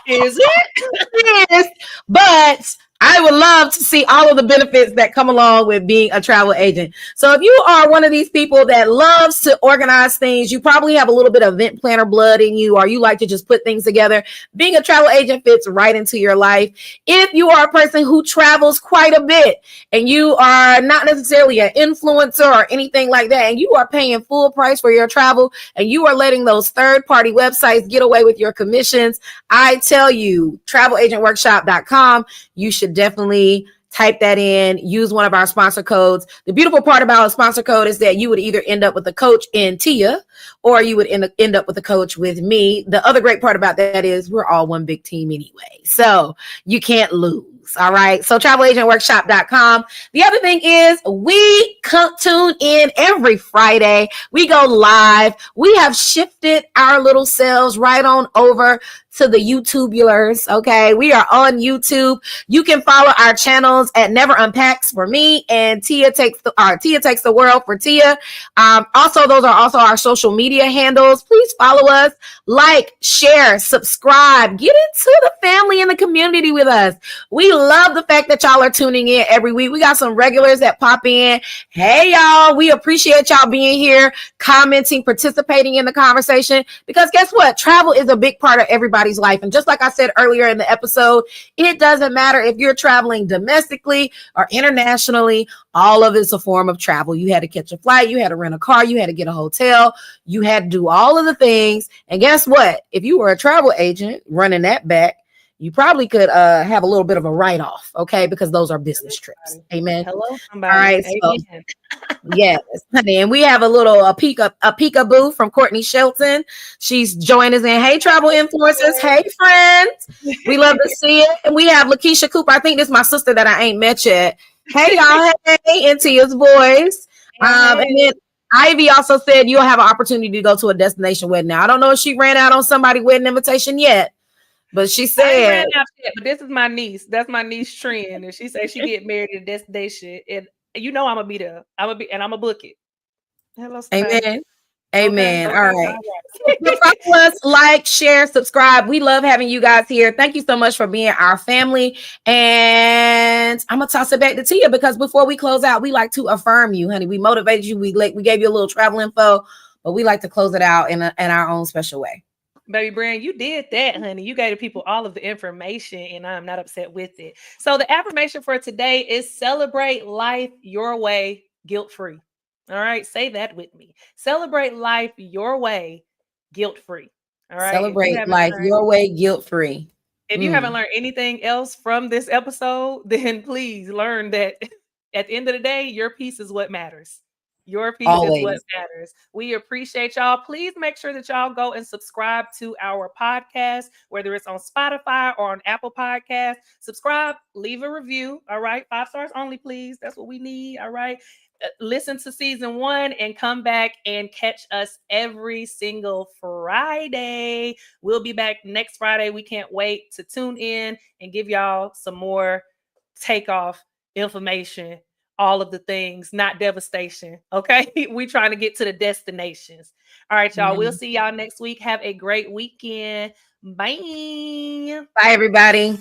Is it? Yes, but I would love to see all of the benefits that come along with being a travel agent. So if you are one of these people that loves to organize things, you probably have a little bit of event planner blood in you, or you like to just put things together. Being a travel agent fits right into your life. If you are a person who travels quite a bit and you are not necessarily an influencer or anything like that, and you are paying full price for your travel and you are letting those third-party websites get away with your commissions, I tell you, travelagentworkshop.com, you should definitely type that in, use one of our sponsor codes. The beautiful part about a sponsor code is that you would either end up with a coach in Tia, or you would end up with a coach with me. The other great part about that is we're all one big team anyway, so you can't lose. All right. So travelagentworkshop.com. The other thing is we tune in every Friday. We go live. We have shifted our little selves right on over to the YouTubulars. Okay. We are on YouTube. You can follow our channels at Never Unpacks for me and Tia Takes the World for Tia. Also, those are also our social media handles. Please follow us, like, share, subscribe, get into the family and the community with us. We love the fact that y'all are tuning in every week. We got some regulars that pop in. Hey, y'all, we appreciate y'all being here, commenting, participating in the conversation, because guess what? Travel is a big part of everybody's life. And just like I said earlier in the episode, it doesn't matter if you're traveling domestically or internationally, all of it's a form of travel. You had to catch a flight, you had to rent a car, you had to get a hotel, you had to do all of the things. And guess what? If you were a travel agent running that back, you probably could have a little bit of a write-off, okay? Because those are business trips. Amen. Hello, somebody. All right. So, yes, honey. And we have a peekaboo from Courtney Shelton. She's joined us in. Hey, travel influencers. Hey, friends. We love to see it. And we have Lakeisha Cooper. I think this is my sister that I ain't met yet. Hey, y'all. Hey, and Tia's boys. And then Ivy also said you'll have an opportunity to go to a destination wedding. Now, I don't know if she ran out on somebody's wedding invitation yet, but she said, but this is my niece. That's my niece trend. And she said she get married at Destination. And you know I'm gonna be there. I'm gonna book it. Hello, somebody. Amen. Amen. Okay. All right. Follow us, like, share, subscribe. We love having you guys here. Thank you so much for being our family. And I'm gonna toss it back to Tia, because before we close out, we like to affirm you, honey. We motivated you. We gave you a little travel info, but we like to close it out in our own special way. Baby Brand, you did that, honey. You gave the people all of the information, and I'm not upset with it. So the affirmation for today is celebrate life your way, guilt-free. All right, say that with me. Celebrate life your way, guilt-free. All right. Celebrate life your way, guilt-free. If you haven't learned anything else from this episode, then please learn that at the end of the day, your peace is what matters. Your peace is what matters. We appreciate y'all. Please make sure that y'all go and subscribe to our podcast, whether it's on Spotify or on Apple Podcasts. Subscribe, leave a review. All right. 5 stars only, please. That's what we need. All right. Listen to season 1 and come back and catch us every single Friday. We'll be back next Friday. We can't wait to tune in and give y'all some more Takeoff information. All of the things, not Devastation. Okay. We trying to get to the destinations. All right, y'all. We'll see y'all next week. Have a great weekend. Bye. Bye, everybody.